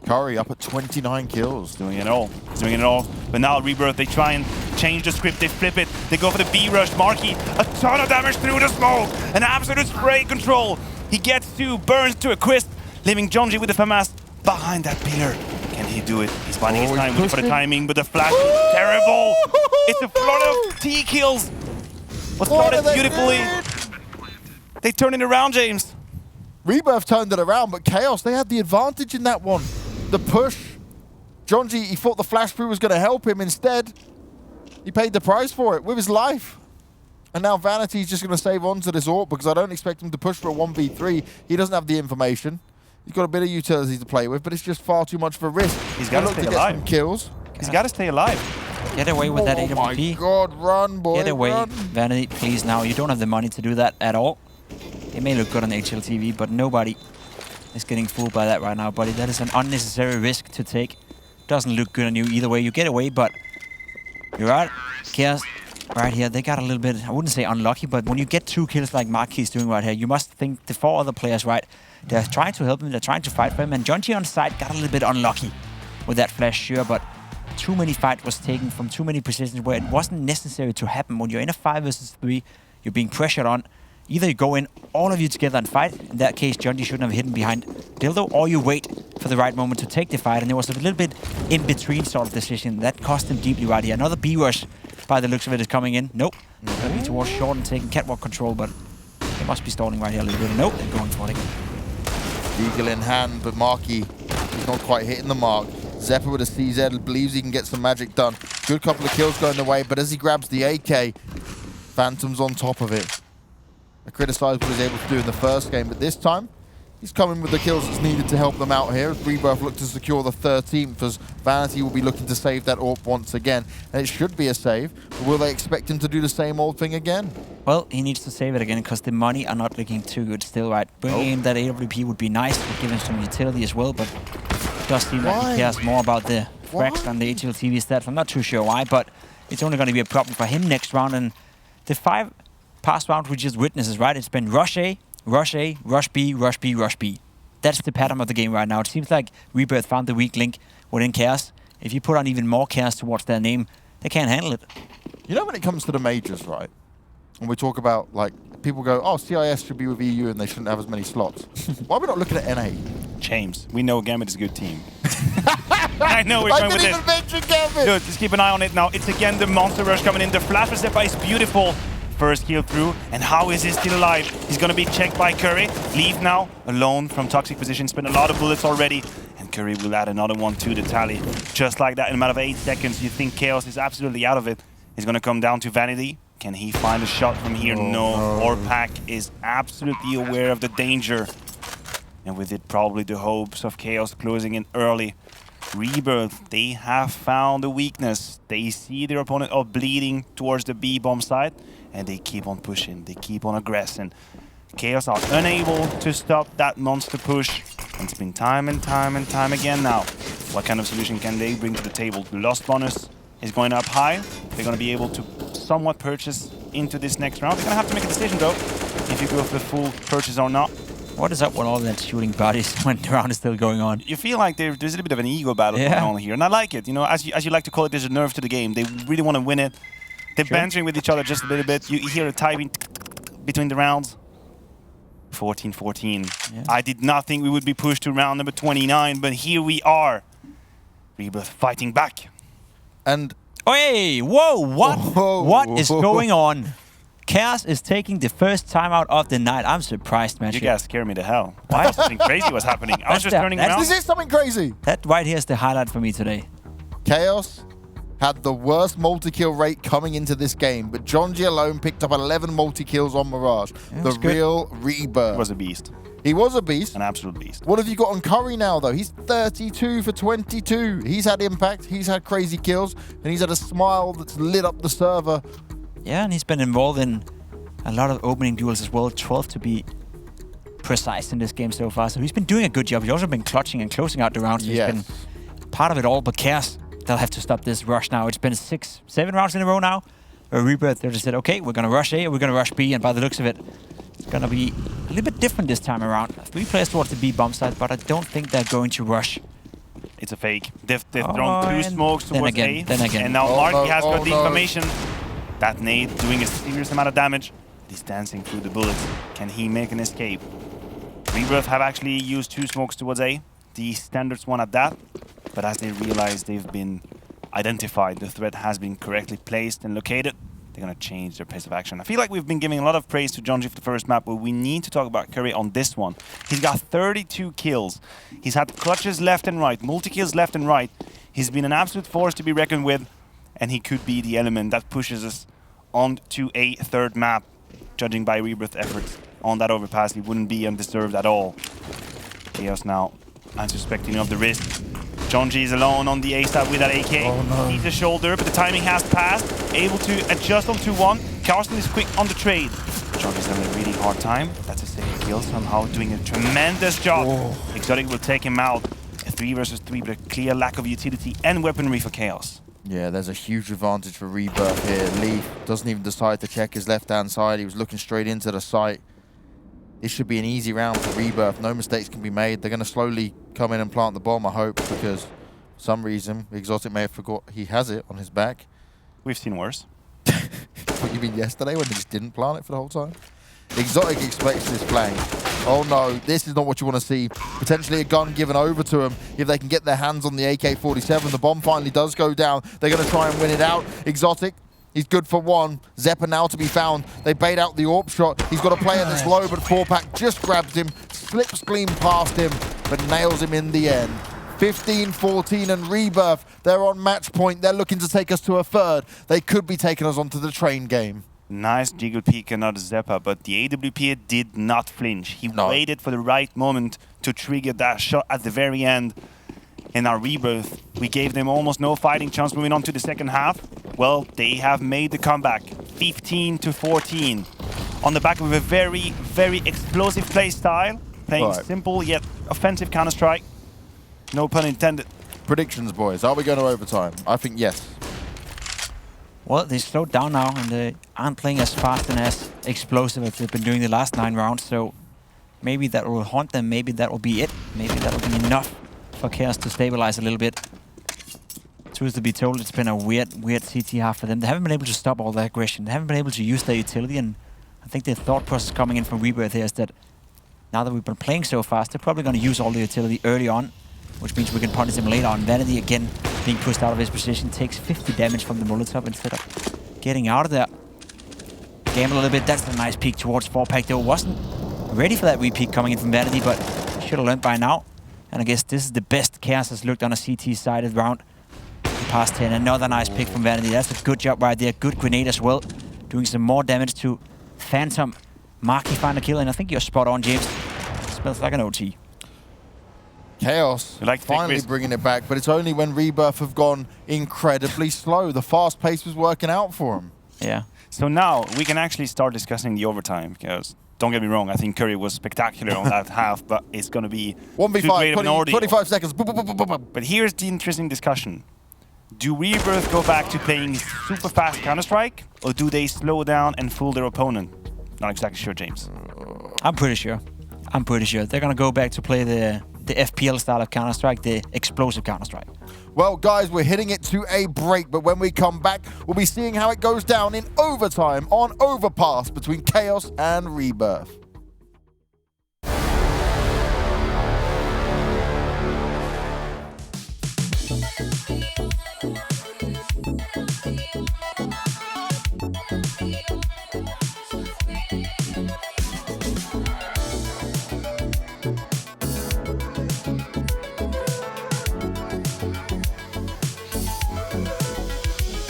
Curry up at 29 kills. Doing it all. He's doing it all. But now Rebirth, they try and change the script. They flip it. They go for the B rush. Marky, a ton of damage through the smoke. An absolute spray control. He gets 2, burns to a crisp, leaving Jonji with the FAMAS behind that pillar. Can he do it? He's finding his time for the timing, but the flash is terrible. It's a flood of T kills. Was started beautifully. They turn it around, James. Rebirth turned it around, but Chaos, they had the advantage in that one. The push. Jonji, he thought the flash through was going to help him. Instead, he paid the price for it with his life. And now Vanity's just going to save on to this AWP because I don't expect him to push for a 1v3. He doesn't have the information. He's got a bit of utility to play with, but it's just far too much for risk. He's got to stay alive. Some kills. He's got to stay alive. Get away with that AWP. Oh my God, run, boy, Get away, run. Vanity, please now. You don't have the money to do that at all. It may look good on HLTV, but nobody is getting fooled by that right now, buddy. That is an unnecessary risk to take. Doesn't look good on you either way. You get away, but you're right. Chaos right here, they got a little bit, I wouldn't say unlucky, but when you get 2 kills like Marky's doing right here, you must think the 4 other players, right, they're trying to help him, they're trying to fight for him, and Jonji on side got a little bit unlucky with that flash, sure, but too many fight was taken from too many positions where it wasn't necessary to happen. When you're in a 5 versus 3, you're being pressured on. Either you go in, all of you together and fight. In that case, Jonji shouldn't have hidden behind Dildo, or you wait for the right moment to take the fight. And there was a little bit in between sort of decision. That cost him deeply right here. Another B rush, by the looks of it, is coming in. Nope. Going towards short and taking catwalk control, but they must be stalling right here a little bit. Nope, they're going for it again. Eagle in hand, but Marky is not quite hitting the mark. Xeppaa with a CZ believes he can get some magic done. Good couple of kills going the way, but as he grabs the AK, Phantom's on top of it. I criticised what he was able to do in the first game, but this time, he's coming with the kills that's needed to help them out here. As Rebirth look to secure the 13th, as Vanity will be looking to save that AWP once again. And it should be a save, but will they expect him to do the same old thing again? Well, he needs to save it again, because the money are not looking too good still, right? Bringing in that AWP would be nice, would give him some utility as well, but it does seem like he cares more about the frags than the HLTV stats. I'm not too sure why, but it's only going to be a problem for him next round. And the 5 past round we just witnesses, right? It's been rush A, rush A, rush B, rush B, rush B. That's the pattern of the game right now. It seems like Rebirth found the weak link within Chaos. If you put on even more Chaos towards their name, they can't handle it. You know, when it comes to the majors, right? And we talk about, like, people go, oh, CIS should be with EU and they shouldn't have as many slots. Why are we not looking at NA? James, we know Gambit is a good team. I know we're going with it. I didn't even mention Gambit! Dude, just keep an eye on it now. It's again the monster rush coming in. The flash for Xeppaa is beautiful. First kill through, and how is he still alive? He's gonna be checked by Curry. Leave now, alone from toxic position. Spent a lot of bullets already, and Curry will add another one to the tally. Just like that, in a matter of 8 seconds, you think Chaos is absolutely out of it. He's gonna come down to Vanity. Can he find a shot from here? No. Overpass is absolutely aware of the danger. And with it, probably the hopes of Chaos closing in early. Rebirth, they have found a weakness. They see their opponent bleeding towards the B-bomb side, and they keep on pushing, they keep on aggressing. Chaos are unable to stop that monster push. And it's been time and time and time again now. What kind of solution can they bring to the table? The lost bonus is going up high. They're going to be able to somewhat purchase into this next round. They're going to have to make a decision though, if you go for the full purchase or not. What is up with all that shooting bodies when the round is still going on? You feel like there's a little bit of an ego battle going on here, and I like it. You know, as you like to call it, there's a nerve to the game. They really want to win it. They're bantering with each other just a little bit. You hear a typing between the rounds. 14-14. Yeah. I did not think we would be pushed to round number 29, but here we are. Rebirth fighting back. And hey, whoa, what? What is going on? Chaos is taking the first timeout of the night. I'm surprised, man. You guys scare me to hell. Why? Something crazy was happening. I was just turning around. This is something crazy. That right here is the highlight for me today. Chaos had the worst multi-kill rate coming into this game, but Jonji alone picked up 11 multi-kills on Mirage. The real Rebirth. He was a beast. He was a beast. An absolute beast. What have you got on Curry now, though? He's 32 for 22. He's had impact. He's had crazy kills. And he's had a smile that's lit up the server. Yeah, and he's been involved in a lot of opening duels as well. 12 to be precise in this game so far. So he's been doing a good job. He's also been clutching and closing out the rounds. So he's been part of it all. But Chaos, they'll have to stop this rush now. It's been 6-7 rounds in a row now. Rebirth, they just said, okay, we're going to rush A or we're going to rush B. And by the looks of it, it's going to be a little bit different this time around. 3 players towards the B bomb site, but I don't think they're going to rush. It's a fake. They've thrown 2 smokes towards A. Then again. And now Marky has got the information. That nade doing a serious amount of damage. He's dancing through the bullets. Can he make an escape? Rebirth have actually used 2 smokes towards A. The standards one at that. But as they realize they've been identified, the threat has been correctly placed and located, they're going to change their pace of action. I feel like we've been giving a lot of praise to Jonji for the first map, but we need to talk about Curry on this one. He's got 32 kills. He's had clutches left and right, multi-kills left and right. He's been an absolute force to be reckoned with, and he could be the element that pushes us on to a 3rd map. Judging by Rebirth efforts on that overpass, he wouldn't be undeserved at all. Chaos now unsuspecting of the risk. Jonji is alone on the A side with that AK. Oh, no. Needs a shoulder, but the timing has passed. Able to adjust on 2-1. Carsten is quick on the trade. Jonji's having a really hard time. That's a second kill, somehow doing a tremendous job. Oh. Exotic will take him out. A 3 versus 3, but a clear lack of utility and weaponry for Chaos. Yeah, there's a huge advantage for Rebirth here. Leaf doesn't even decide to check his left-hand side. He was looking straight into the site. This should be an easy round for Rebirth. No mistakes can be made. They're going to slowly come in and plant the bomb, I hope, because for some reason, Exotic may have forgot he has it on his back. We've seen worse. What, you mean yesterday when they just didn't plant it for the whole time? Exotic expects this flank. Oh no, this is not what you want to see. Potentially a gun given over to him if they can get their hands on the AK-47. The bomb finally does go down. They're going to try and win it out. Exotic, he's good for 1. Zeppa now to be found. They bait out the AWP shot. He's got a player that's low, but 4-pack just grabs him, slips clean past him, but nails him in the end. 15-14 and Rebirth, they're on match point. They're looking to take us to a 3rd. They could be taking us onto the train game. Nice jiggle peek and not Zeppa, but the AWP did not flinch. He waited for the right moment to trigger that shot at the very end. In our Rebirth, we gave them almost no fighting chance moving on to the second half. Well, they have made the comeback, 15-14. On the back of a very, very explosive play style. Playing simple yet offensive Counter-Strike. No pun intended. Predictions, boys. Are we going to overtime? I think yes. Well, they slowed down now, and they aren't playing as fast and as explosive as they've been doing the last 9 rounds, so maybe that will haunt them, maybe that will be it. Maybe that will be enough for Chaos to stabilize a little bit. Truth to be told, it's been a weird CT half for them. They haven't been able to stop all the aggression. They haven't been able to use their utility, and I think the thought process coming in from Rebirth here is that now that we've been playing so fast, they're probably going to use all the utility early on, which means we can punish him later on. Vanity again being pushed out of his position, takes 50 damage from the Molotov instead of getting out of there. Game a little bit. That's a nice peek towards 4-pack though. Wasn't ready for that repeat coming in from Vanity, but should have learned by now. And I guess this is the best Chaos has looked on a CT-sided round. Past 10. Another nice pick from Vanity. That's a good job right there. Good grenade as well. Doing some more damage to Phantom. Marky find a kill, and I think you're spot on, James. Smells like an OT. Chaos finally bringing it back, but it's only when Rebirth have gone incredibly slow. The fast pace was working out for them. Yeah. So now we can actually start discussing the overtime, because don't get me wrong, I think Curry was spectacular on that half, but it's going to be 1v5, 25 seconds. But here's the interesting discussion. Do Rebirth go back to playing super fast Counter-Strike, or do they slow down and fool their opponent? Not exactly sure, James. I'm pretty sure. They're going to go back to play the FPL style of Counter-Strike, the explosive Counter-Strike. Well, guys, we're hitting it to a break, but when we come back, we'll be seeing how it goes down in overtime on Overpass between Chaos and Rebirth.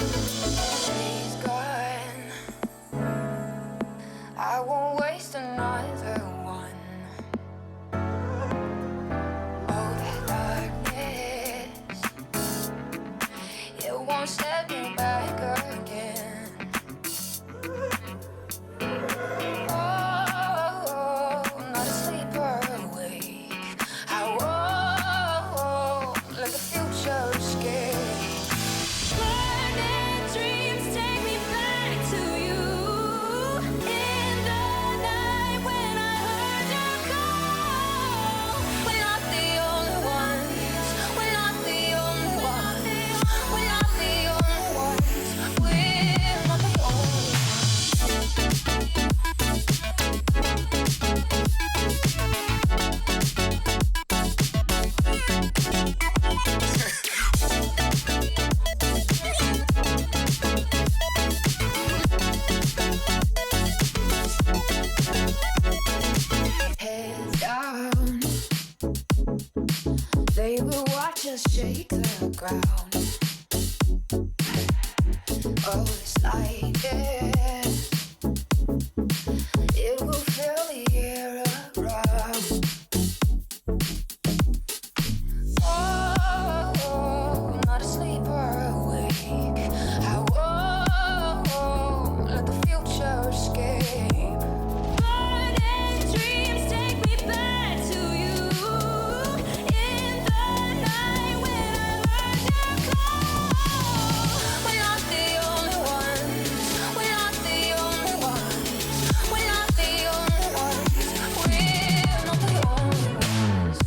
She's gone. I won't waste another one. Oh, that darkness, it won't set me back again. Oh, not asleep or awake. I won't let the future escape. Burning dreams take me back to you. In the night when I heard you call. We're not the only ones. We're not the only ones. We're not the only ones. We're not the only heads down. They will watch us shake the ground. Oh, it's like it will fill the air around. Oh, not asleep or awake. I won't let the future escape. Burning dreams take me back to you. In the night when I heard you call. We're not the only ones. We're not the only ones. We're not the only ones. We're not the only ones.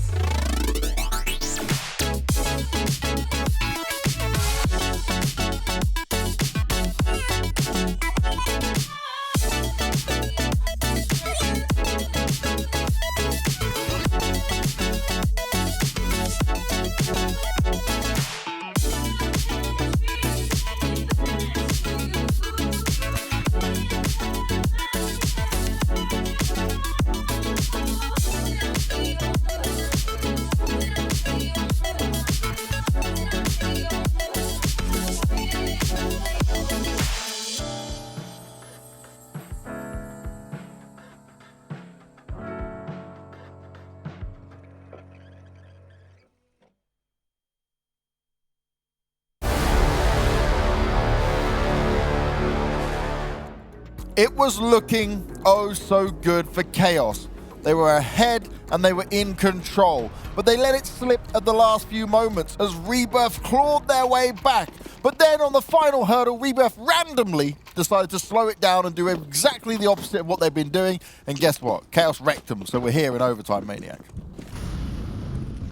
It was looking oh so good for Chaos. They were ahead and they were in control, but they let it slip at the last few moments as Rebirth clawed their way back. But then on the final hurdle, Rebirth randomly decided to slow it down and do exactly the opposite of what they've been doing. And guess what? Chaos wrecked them, so we're here in Overtime Maniac.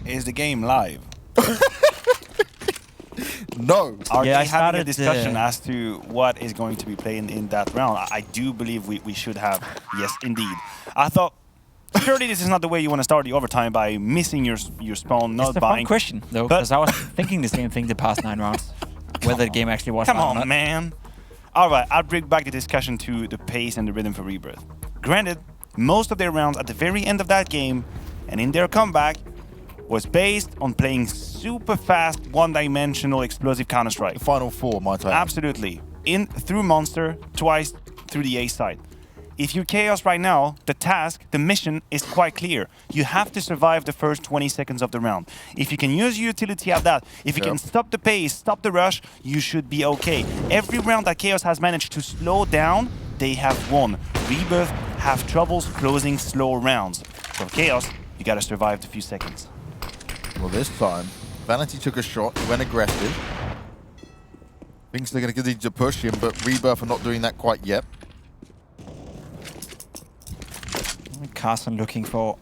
Is the game live? No. Are Yeah, they I having a started, discussion as to what is going to be played in that round? I do believe we should have. Yes, indeed. I thought, surely this is not the way you want to start the overtime by missing your spawn, not It's a buying. fun question, though, But- because I was thinking the same thing the past 9 rounds. Whether the game actually was Come fun or on, not. man. All right, I'll bring back the discussion to the pace and the rhythm for Rebirth. Granted, most of their rounds at the very end of that game and in their comeback was based on playing super fast, one-dimensional, explosive Counter-Strike. The final four, my time. Absolutely. In through Monster, twice through the A side. If you're Chaos right now, the task, the mission is quite clear. You have to survive the first 20 seconds of the round. If you can use your utility at that, if you can stop the pace, stop the rush, you should be okay. Every round that Chaos has managed to slow down, they have won. Rebirth have troubles closing slow rounds. For Chaos, you gotta survive the few seconds. Well, this time, Vanity took a shot, went aggressive. Thinks they're going to continue to push him, but Rebirth are not doing that quite yet. Carson looking for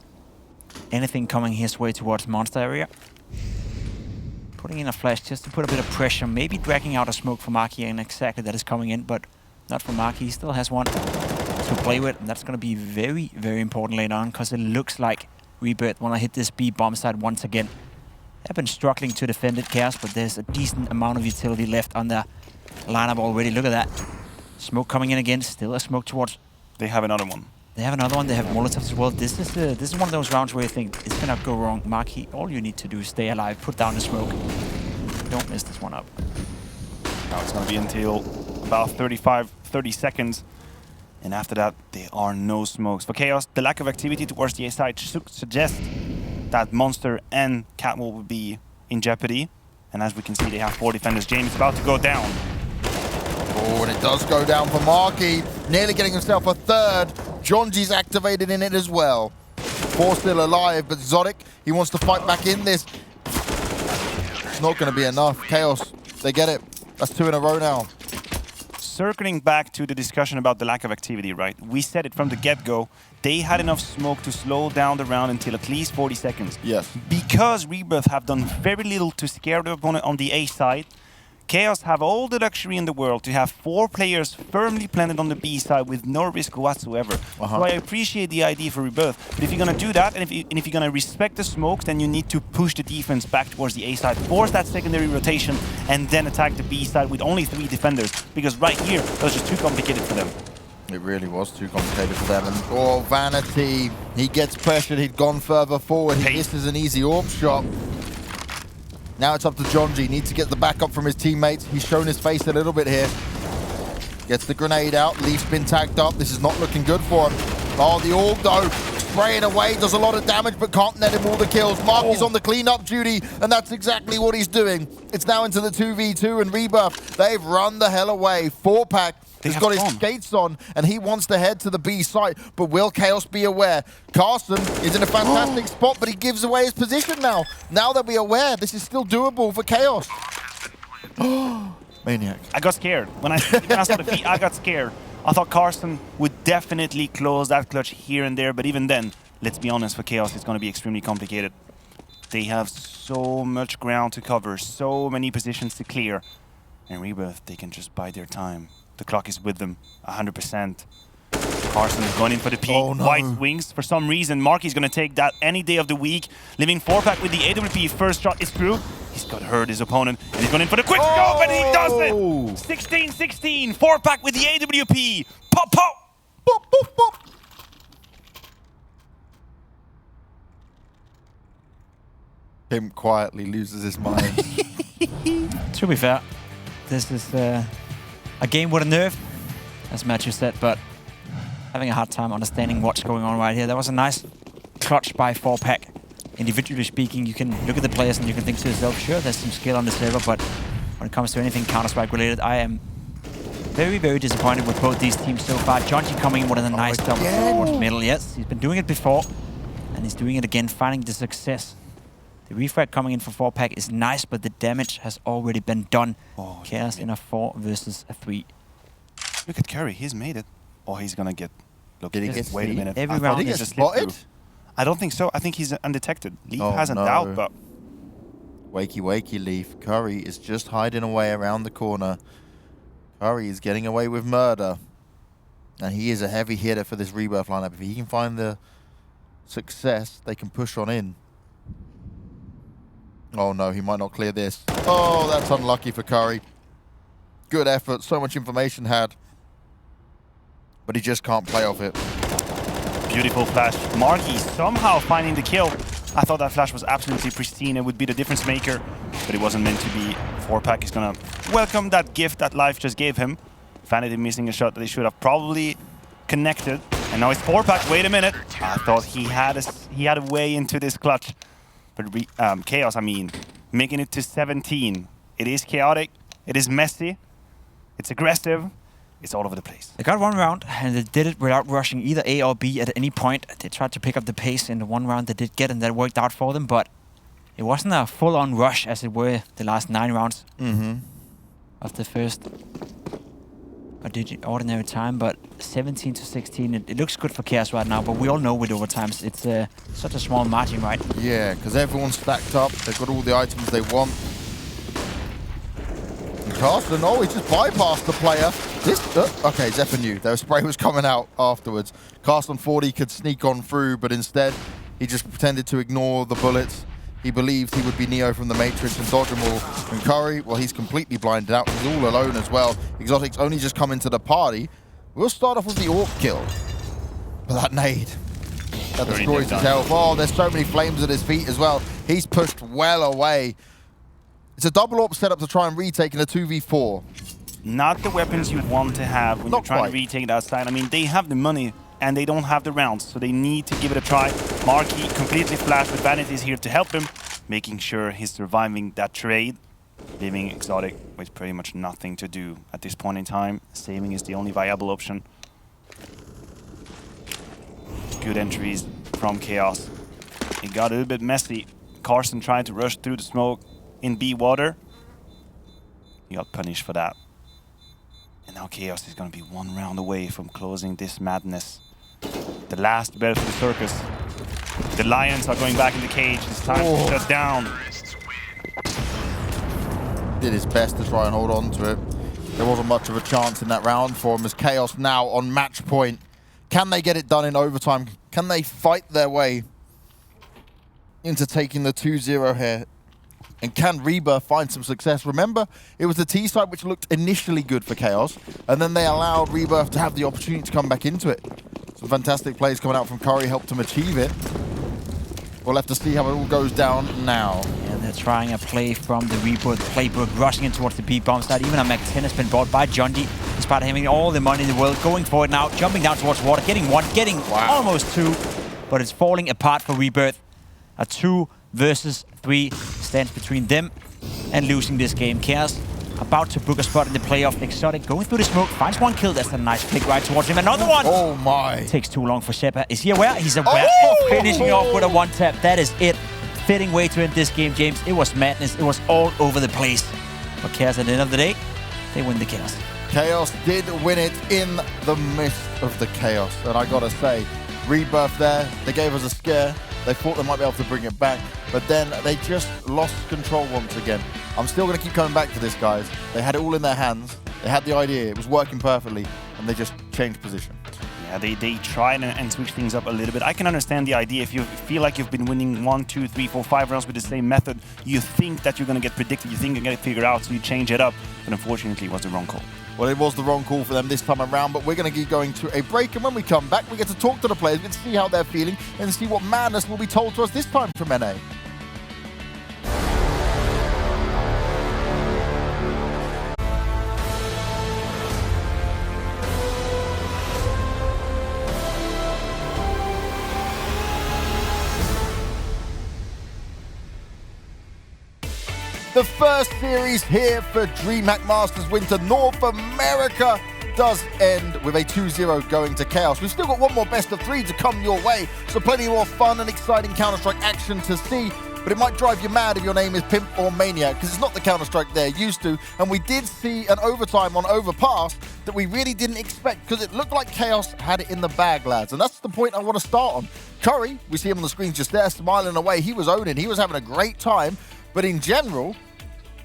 anything coming his way towards Monster area. Putting in a flash just to put a bit of pressure, maybe dragging out a smoke for Maki, and exactly that is coming in, but not for Maki. He still has one to play with, and that's going to be very, very important later on, because it looks like Rebirth want to hit this B bomb side once again. They've been struggling to defend it, Chaos, but there's a decent amount of utility left on the lineup already. Look at that. Smoke coming in again, still a smoke towards They have another one. They have another one. They have Molotovs as well. This is one of those rounds where you think it's gonna go wrong. Marky, all you need to do is stay alive, put down the smoke. Don't mess this one up. Now it's gonna be until about 30 seconds. And after that, there are no smokes. For Chaos, the lack of activity towards the A side suggests that Monster and Catwall will be in jeopardy. And as we can see, they have 4 defenders. James is about to go down. Oh, and it does go down for Marky. Nearly getting himself a third. Jonji's activated in it as well. 4 still alive, but Exotic, he wants to fight back in this. It's not going to be enough. Chaos, they get it. That's 2 in a row now. Circling back to the discussion about the lack of activity, right? We said it from the get-go. They had enough smoke to slow down the round until at least 40 seconds. Yes. Because Rebirth have done very little to scare the opponent on the A side, Chaos have all the luxury in the world to have 4 players firmly planted on the B side with no risk whatsoever. So I appreciate the idea for Rebirth. But if you're going to do that, and if you're going to respect the smokes, then you need to push the defense back towards the A side, force that secondary rotation, and then attack the B side with only 3 defenders. Because right here, that was just too complicated for them. It really was too complicated for them. And, oh, Vanity, he gets pressured. He'd gone further forward. He misses an easy AWP shot. Now it's up to Jonji. Needs to get the backup from his teammates. He's shown his face a little bit here. Gets the grenade out. Leaf's been tagged up. This is not looking good for him. Oh, the AWP though, spraying away, does a lot of damage, but can't net him all the kills. Marky's on the cleanup duty, and that's exactly what he's doing. It's now into the 2v2, and Rebirth, they've run the hell away. 4-pack has got his skates on, and he wants to head to the B site, but will Chaos be aware? Carson is in a fantastic spot, but he gives away his position now. Now they'll be aware. This is still doable for Chaos. Maniac. I got scared. When I saw the feet, I got scared. I thought Carson would definitely close that clutch here and there, but even then, let's be honest, for Chaos, it's going to be extremely complicated. They have so much ground to cover, so many positions to clear. And Rebirth, they can just bide their time. The clock is with them, 100%. Carson is going in for the peak. Oh, no. White wings. For some reason, Marky's going to take that any day of the week. Living 4-pack with the AWP. First shot is through. He's got hurt his opponent, and he's going in for the quick scope, and he does it! 16-16, 4-pack with the AWP. Pop, pop! Pop, pop, pop. Him quietly loses his mind. To be fair, this is a game with a nerve, as Matthew said, but having a hard time understanding what's going on right here. That was a nice clutch by 4-pack. Individually speaking, you can look at the players and you can think to yourself, sure, there's some skill on the server, but when it comes to anything Counter-Strike related, I am very, very disappointed with both these teams so far. Jonji coming in with a nice double towards middle. Yes, he's been doing it before, and he's doing it again, finding the success. The refrag coming in for 4-pack is nice, but the damage has already been done. Chaos in a 4 versus a 3. Look at Curry, he's made it. Oh, he's gonna get... Look, Did he get wait a minute. Every round did he is get a slip spotted? I don't think so. I think he's undetected. Leaf Oh, hasn't no. doubt, but... Wakey, wakey, Leaf. Curry is just hiding away around the corner. Curry is getting away with murder. And he is a heavy hitter for this Rebirth lineup. If he can find the success, they can push on in. Oh no, he might not clear this. Oh, that's unlucky for Curry. Good effort, so much information had. But he just can't play off it. Beautiful flash. Marky somehow finding the kill. I thought that flash was absolutely pristine. It would be the difference maker, but it wasn't meant to be. 4-pack is gonna welcome that gift that life just gave him. Vanity missing a shot that he should have probably connected. And now it's 4-pack. Wait a minute. I thought he had a way into this clutch. But Chaos, I mean, making it to 17. It is chaotic. It is messy. It's aggressive. It's all over the place. They got one round, and they did it without rushing either A or B at any point. They tried to pick up the pace in the one round they did get, and that worked out for them, but it wasn't a full-on rush as it were the last 9 rounds of the first ordinary time, but 17-16, it looks good for Chaos right now, but we all know with overtimes, it's such a small margin, right? Yeah, because everyone's stacked up. They've got all the items they want. And Carson, oh, he just bypassed the player. Okay, Zephyr knew. Their spray was coming out afterwards. Carson thought he could sneak on through, but instead, he just pretended to ignore the bullets. He believed he would be Neo from the Matrix and dodge them all. And Curry, well, he's completely blinded out. He's all alone as well. Exotic's only just come into the party. We'll start off with the AWP kill. But that nade, that destroys his health. Oh, there's so many flames at his feet as well. He's pushed well away. It's a double AWP setup to try and retake in a 2v4. Not the weapons you want to have when you're trying to retake that side. I mean, they have the money and they don't have the rounds, so they need to give it a try. Marky completely flashed, but Vanity is here to help him, making sure he's surviving that trade, leaving Exotic with pretty much nothing to do at this point in time. Saving is the only viable option. Good entries from Chaos. It got a little bit messy. Carson tried to rush through the smoke in B water. He got punished for that. And now Chaos is going to be one round away from closing this madness. The last bell for the circus. The Lions are going back in the cage. It's time to shut down. Did his best to try and hold on to it. There wasn't much of a chance in that round for him as Chaos now on match point. Can they get it done in overtime? Can they fight their way into taking the 2-0 here? And can Rebirth find some success? Remember, it was the T side which looked initially good for Chaos, and then they allowed Rebirth to have the opportunity to come back into it. Some fantastic plays coming out from Curry helped him achieve it. We'll have to see how it all goes down now. Yeah, they're trying a play from the Rebirth playbook, rushing in towards the B-bomb side. Even a Mac-10 has been bought by Jondi, despite having all the money in the world, going for it now, jumping down towards water, getting one, getting almost two, but it's falling apart for Rebirth. A 2 versus 3 stands between them and losing this game. Chaos about to book a spot in the playoff. Exotic going through the smoke, finds one kill. That's a nice flick right towards him. Another one! Oh my! Takes too long for Shepard. Is he aware? He's aware. And finishing off with a one-tap. That is it. Fitting way to end this game, James. It was madness. It was all over the place. But Chaos, at the end of the day, they win the Chaos. Chaos did win it in the midst of the chaos. And I gotta say, Rebirth there, they gave us a scare. They thought they might be able to bring it back, but then they just lost control once again. I'm still going to keep coming back to this, guys. They had it all in their hands. They had the idea. It was working perfectly, and they just changed position. Yeah, they tried and switched things up a little bit. I can understand the idea. If you feel like you've been winning 1, 2, 3, 4, 5 rounds with the same method, you think that you're going to get predicted, you think you're going to get it figured out, so you change it up. But unfortunately, it was the wrong call. Well, it was the wrong call for them this time around, but we're going to be going to a break, and when we come back, we get to talk to the players, we get to see how they're feeling, and see what madness will be told to us this time from NA. The first series here for DreamHack Masters Winter North America does end with a 2-0 going to Chaos. We've still got one more best of 3 to come your way, so plenty more fun and exciting Counter-Strike action to see. But it might drive you mad if your name is Pimp or Maniac, because it's not the Counter-Strike they're used to. And we did see an overtime on Overpass that we really didn't expect, because it looked like Chaos had it in the bag, lads. And that's the point I want to start on. Curry, we see him on the screen just there, smiling away. He was owning, he was having a great time. But in general,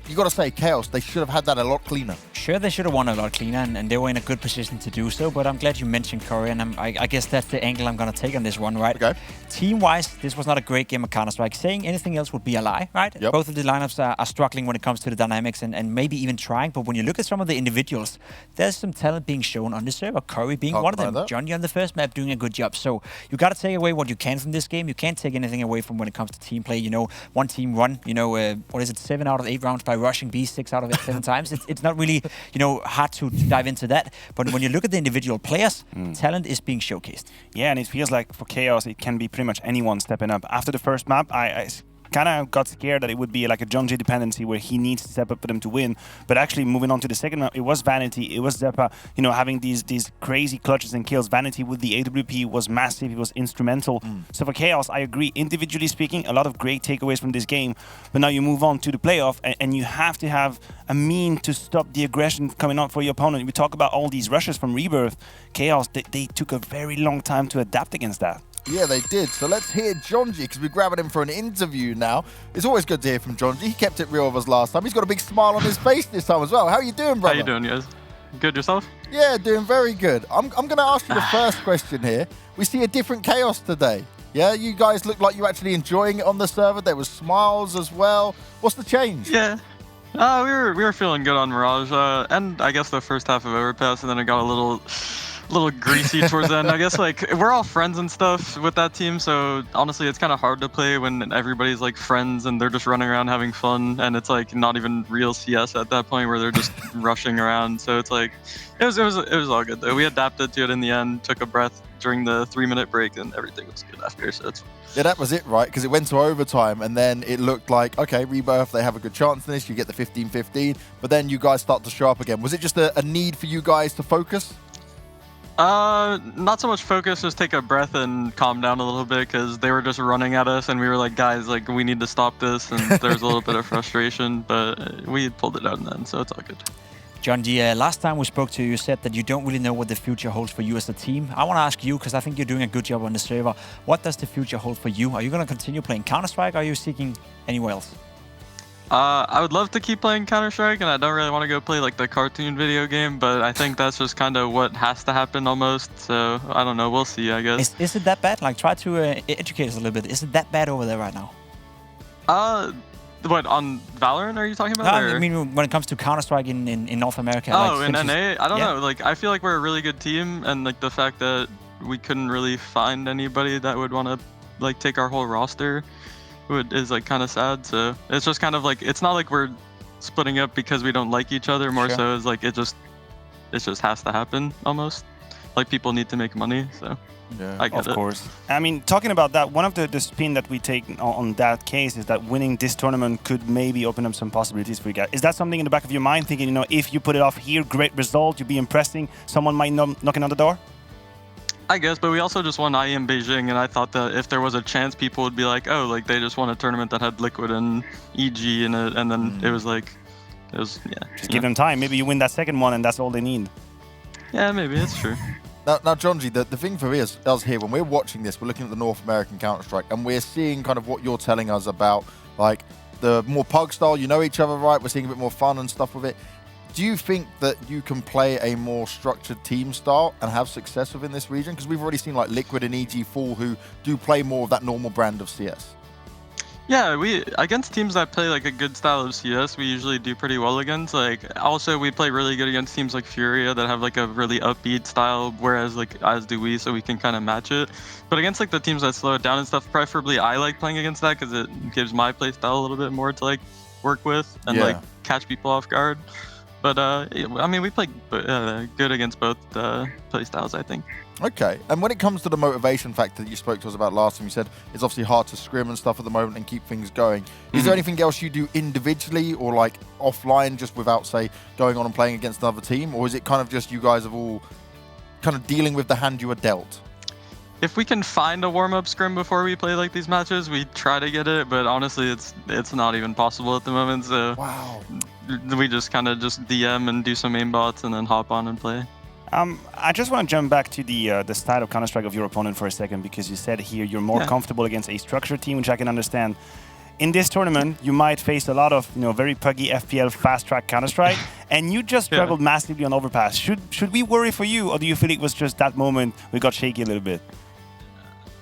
you got to say, Chaos, they should have had that a lot cleaner. Sure, they should have won a lot cleaner, and they were in a good position to do so, but I'm glad you mentioned Curry, and I guess that's the angle I'm going to take on this one, right? Okay. Team-wise, this was not a great game of Counter-Strike. Saying anything else would be a lie, right? Yep. Both of the lineups are struggling when it comes to the dynamics and maybe even trying, but when you look at some of the individuals, there's some talent being shown on the server. Curry being one of them. Johnny on the first map doing a good job. So you got to take away what you can from this game. You can't take anything away from when it comes to team play. You know, one team won, you know, what is it, 7 out of 8 rounds by rushing B, 6 out of it 7 times. It's not really, you know, hard to dive into that. But when you look at the individual players, talent is being showcased. Yeah, and it feels like for Chaos, it can be pretty much anyone stepping up. After the first map, I kind of got scared that it would be like a John J dependency where he needs to step up for them to win. But actually, moving on to the second map, it was Vanity, it was Zeppa, you know, having these crazy clutches and kills. Vanity with the AWP was massive, it was instrumental. So for Chaos, I agree, individually speaking, a lot of great takeaways from this game. But now you move on to the playoff, and you have to have a mean to stop the aggression coming out for your opponent. We talk about all these rushes from Rebirth. Chaos, they took a very long time to adapt against that. Yeah, they did. So let's hear Jonji, because we're grabbing him for an interview now. It's always good to hear from Jonji. He kept it real with us last time. He's got a big smile on his face this time as well. How are you doing, brother? How you doing, guys? Good, yourself? Yeah, doing very good. I'm going to ask you the first question here. We see a different Chaos today. Yeah, you guys look like you're actually enjoying it on the server. There was smiles as well. What's the change? Yeah. We were feeling good on Mirage, and I guess the first half of Overpass, and then it got a little little greasy towards the end. I guess like we're all friends and stuff with that team, so honestly it's kind of hard to play when everybody's like friends and they're just running around having fun, and it's like not even real CS at that point where they're just rushing around. So it's like it was all good though. We adapted to it in the end, took a breath during the 3-minute break, and everything was good after. So it's Yeah, that was it, right? Because it went to overtime, and then it looked like, okay, Rebirth, they have a good chance in this. You get the 15-15, but then you guys start to show up again. Was it just a need for you guys to focus? Not so much focus, just take a breath and calm down a little bit, because they were just running at us, and we were like, guys, like we need to stop this, and there was a little bit of frustration, but we pulled it out in the end, so it's all good. John G, last time we spoke to you, you said that you don't really know what the future holds for you as a team. I want to ask you, because I think you're doing a good job on the server. What does the future hold for you? Are you going to continue playing Counter-Strike, or are you seeking anywhere else? I would love to keep playing Counter-Strike, and I don't really want to go play like the cartoon video game, but I think that's just kind of what has to happen almost. So I don't know, we'll see, I guess. Is it that bad? Like, try to educate us a little bit. Is it that bad over there right now? What, on Valorant are you talking about? I mean, when it comes to Counter-Strike in North America. Oh, like, in NA? I don't know. Like, I feel like we're a really good team, and like the fact that we couldn't really find anybody that would want to like take our whole roster is like kind of sad. So it's just kind of like, it's not like we're splitting up because we don't like each other. More so is like it just has to happen almost. Like people need to make money, so. Yeah. I get Of course. I mean, talking about that, one of the spin that we take on that case is that winning this tournament could maybe open up some possibilities for you guys. Is that something in the back of your mind, thinking, you know, if you put it off here, great result, you'll be impressing, someone might knocking on the door? I guess, but we also just won IEM Beijing, and I thought that if there was a chance, people would be like, oh, like they just won a tournament that had Liquid and EG in it, and then it was like, just give them time. Maybe you win that second one, and that's all they need. Yeah, maybe, it's true. Now, John G, the thing for us here, when we're watching this, we're looking at the North American Counter-Strike, and we're seeing kind of what you're telling us about, like, the more pug style, you know each other, right? We're seeing a bit more fun and stuff with it. Do you think that you can play a more structured team style and have success within this region? Because we've already seen, like, Liquid and EG Fall, who do play more of that normal brand of CS. Yeah, against teams that play like a good style of CS, we usually do pretty well against. Like, also we play really good against teams like Furia that have like a really upbeat style, whereas like as do we, so we can kind of match it. But against like the teams that slow it down and stuff, preferably I like playing against that because it gives my play style a little bit more to like work with and like catch people off guard. But I mean, we play good against both play styles, I think. Okay, and when it comes to the motivation factor that you spoke to us about last time, you said it's obviously hard to scrim and stuff at the moment and keep things going. Is there anything else you do individually or like offline just without, say, going on and playing against another team? Or is it kind of just you guys have all kind of dealing with the hand you were dealt? If we can find a warm-up scrim before we play like these matches, we try to get it, but honestly, it's not even possible at the moment, so we just kind of just DM and do some aimbots and then hop on and play. I just want to jump back to the style of Counter-Strike of your opponent for a second, because you said here you're more comfortable against a structured team, which I can understand. In this tournament, you might face a lot of very puggy FPL fast-track Counter-Strike, and you just struggled massively on Overpass. Should we worry for you, or do you feel it was just that moment we got shaky a little bit?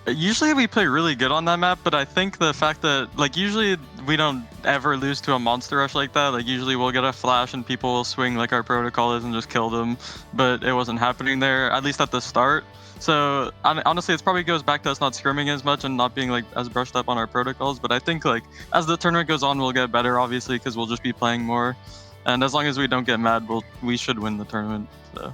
Usually we play really good on that map, but I think the fact that, like, usually we don't ever lose to a monster rush like that. Like, usually we'll get a flash and people will swing like our protocol is and just kill them, but it wasn't happening there, at least at the start. So honestly, it probably goes back to us not scrimming as much and not being like as brushed up on our protocols. But I think like as the tournament goes on, we'll get better, obviously, because we'll just be playing more. And as long as we don't get mad, we should win the tournament. So.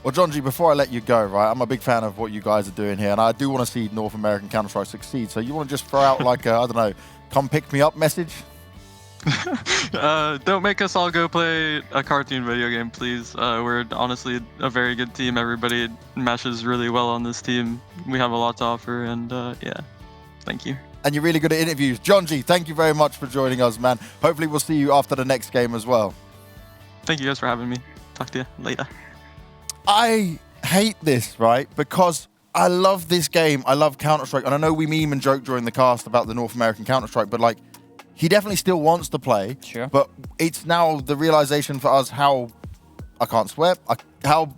Well, John G, before I let you go, right, I'm a big fan of what you guys are doing here, and I do want to see North American Counter-Strike succeed. So you want to just throw out like a, I don't know, come pick me up message? Don't make us all go play a cartoon video game, please. We're honestly a very good team. Everybody meshes really well on this team. We have a lot to offer, and yeah, thank you. And you're really good at interviews. John G, thank you very much for joining us, man. Hopefully we'll see you after the next game as well. Thank you guys for having me. Talk to you later. I hate this, right? Because I love this game. I love Counter-Strike. And I know we meme and joke during the cast about the North American Counter-Strike, but like, he definitely still wants to play. Sure. But it's now the realization for us how, I can't swear, how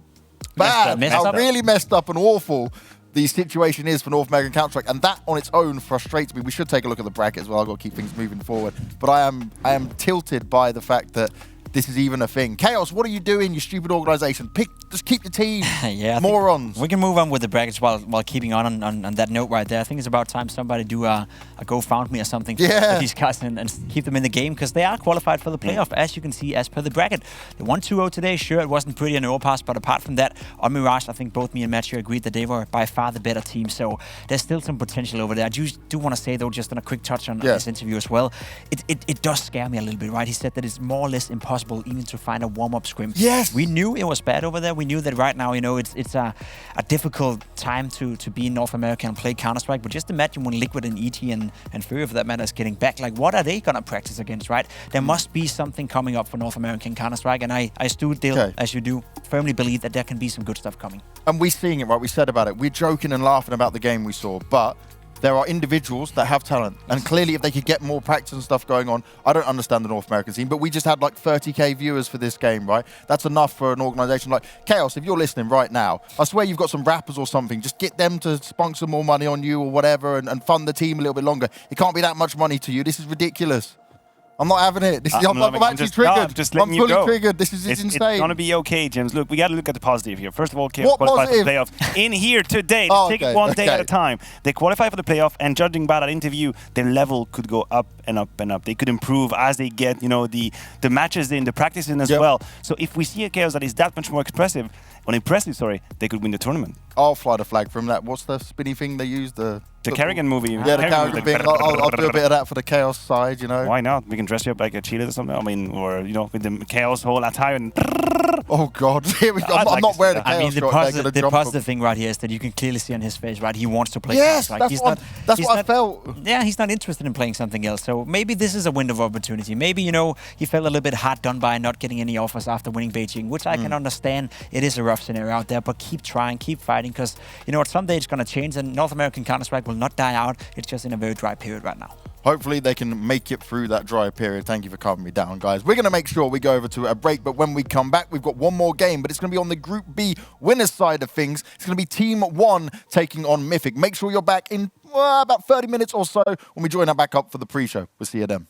bad, how really messed up and awful the situation is for North American Counter-Strike. And that on its own frustrates me. We should take a look at the bracket as well. I've got to keep things moving forward. But I am tilted by the fact that this is even a thing. Chaos, what are you doing, you stupid organization? Pick Just keep the team. Yeah, I think Morons. we can move on with the brackets while keeping on that note right there. I think it's about time somebody do a GoFundMe or something for these guys and keep them in the game, because they are qualified for the playoff, as you can see, as per the bracket. The 1-2-0 today, sure, it wasn't pretty in Overpass, but apart from that, on Mirage, I think both me and Matthew agreed that they were by far the better team, so there's still some potential over there. I do want to say, though, just on a quick touch on this interview as well, it does scare me a little bit, right? He said that it's more or less impossible even to find a warm-up scrim. Yes! We knew it was bad over there. We knew that right now, you know, it's a difficult time to be in North America and play Counter-Strike, but just imagine when Liquid and ET and Fury, for that matter, is getting back. Like, what are they going to practice against, right? There must be something coming up for North American Counter-Strike, and I still, as you do, firmly believe that there can be some good stuff coming. And we're seeing it, right? We said about it. We're joking and laughing about the game we saw, but there are individuals that have talent. And clearly, if they could get more practice and stuff going on, I don't understand the North American scene, but we just had like 30K viewers for this game, right? That's enough for an organization like Chaos. If you're listening right now, I swear you've got some rappers or something. Just get them to spunk some more money on you or whatever and fund the team a little bit longer. It can't be that much money to you. This is ridiculous. I'm not having it. I'm actually triggered. I'm fully triggered. This is insane. It's going to be okay, James. Look, we got to look at the positive here. First of all, Chaos qualified for the playoff in here today. Let's take it one day at a time. They qualify for the playoff, and judging by that interview, their level could go up and up and up. They could improve as they get, you know, the matches in, the practice in as well. So if we see a Chaos that is that much more impressive, they could win the tournament. I'll fly the flag from that. What's the spinny thing they use? The Carrigan movie. Yeah, the Carrigan thing. I'll do a bit of that for the Chaos side, you know. Why not? We can dress you up like a cheetah or something. I mean, or, you know, with the Chaos whole attire and... Oh, God. Here we go. I'm not wearing a Chaos. I mean, the positive thing right here is that you can clearly see on his face, right? He wants to play. Yes, like, that's what I felt. Yeah, he's not interested in playing something else. So maybe this is a window of opportunity. Maybe, you know, he felt a little bit hard done by not getting any offers after winning Beijing, which I can understand. It is a rough scenario out there, but keep trying, keep fighting, because, you know, someday it's going to change, and North American Counter-Strike will not die out. It's just in a very dry period right now. Hopefully they can make it through that dry period. Thank you for calming me down, guys. We're going to make sure we go over to a break, but when we come back, we've got one more game, but it's going to be on the Group B winners side of things. It's going to be Team 1 taking on Mythic. Make sure you're back in about 30 minutes or so when we join that back up for the pre-show. We'll see you then.